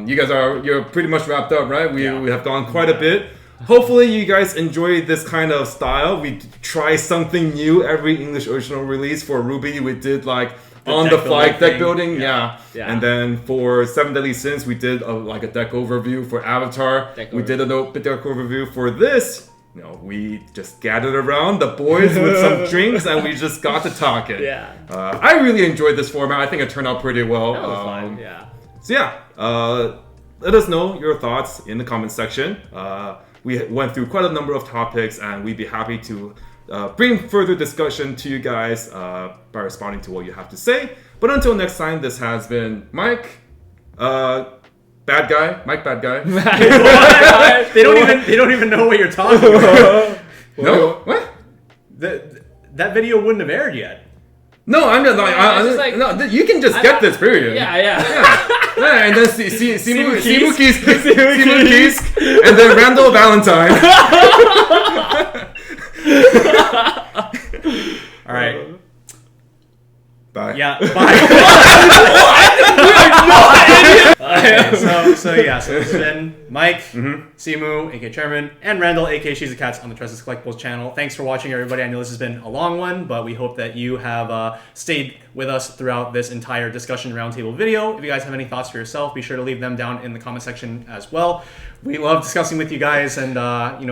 You guys you're pretty much wrapped up, right? We have gone quite a bit. Hopefully you guys enjoy this kind of style. We try something new every English original release. For Ruby, we did like on the fly deck building, and then for 7 Deadly Sins, we did a deck overview. For Avatar, we did a deck overview. For this, we just gathered around the boys with some drinks, and we just got to talking. I really enjoyed this format. I think it turned out pretty well. That was fun. So let us know your thoughts in the comment section. We went through quite a number of topics, and we'd be happy to bring further discussion to you guys by responding to what you have to say. But until next time, this has been Mike, Bad Guy. They don't even know what you're talking about. No? What? That video wouldn't have aired yet. No, I'm just no, you can just get this, period. Yeah, and then Simu Keys, and then Randall Valentine. All right. Bye. Yeah. Bye. So this has been Mike, Simu, aka Chairman, and Randall, aka She's a Cats, on the Tressa's Collectibles channel. Thanks for watching, everybody. I know this has been a long one, but we hope that you have stayed with us throughout this entire discussion roundtable video. If you guys have any thoughts for yourself, be sure to leave them down in the comment section as well. We love discussing with you guys, and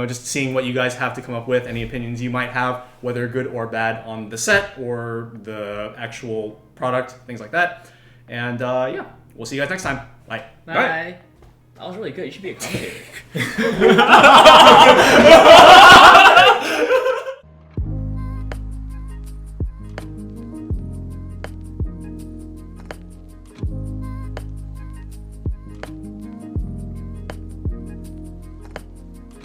just seeing what you guys have to come up with, any opinions you might have, whether good or bad, on the set or the actual product, things like that. And we'll see you guys next time. Bye. Bye. That was really good. You should be a commentator.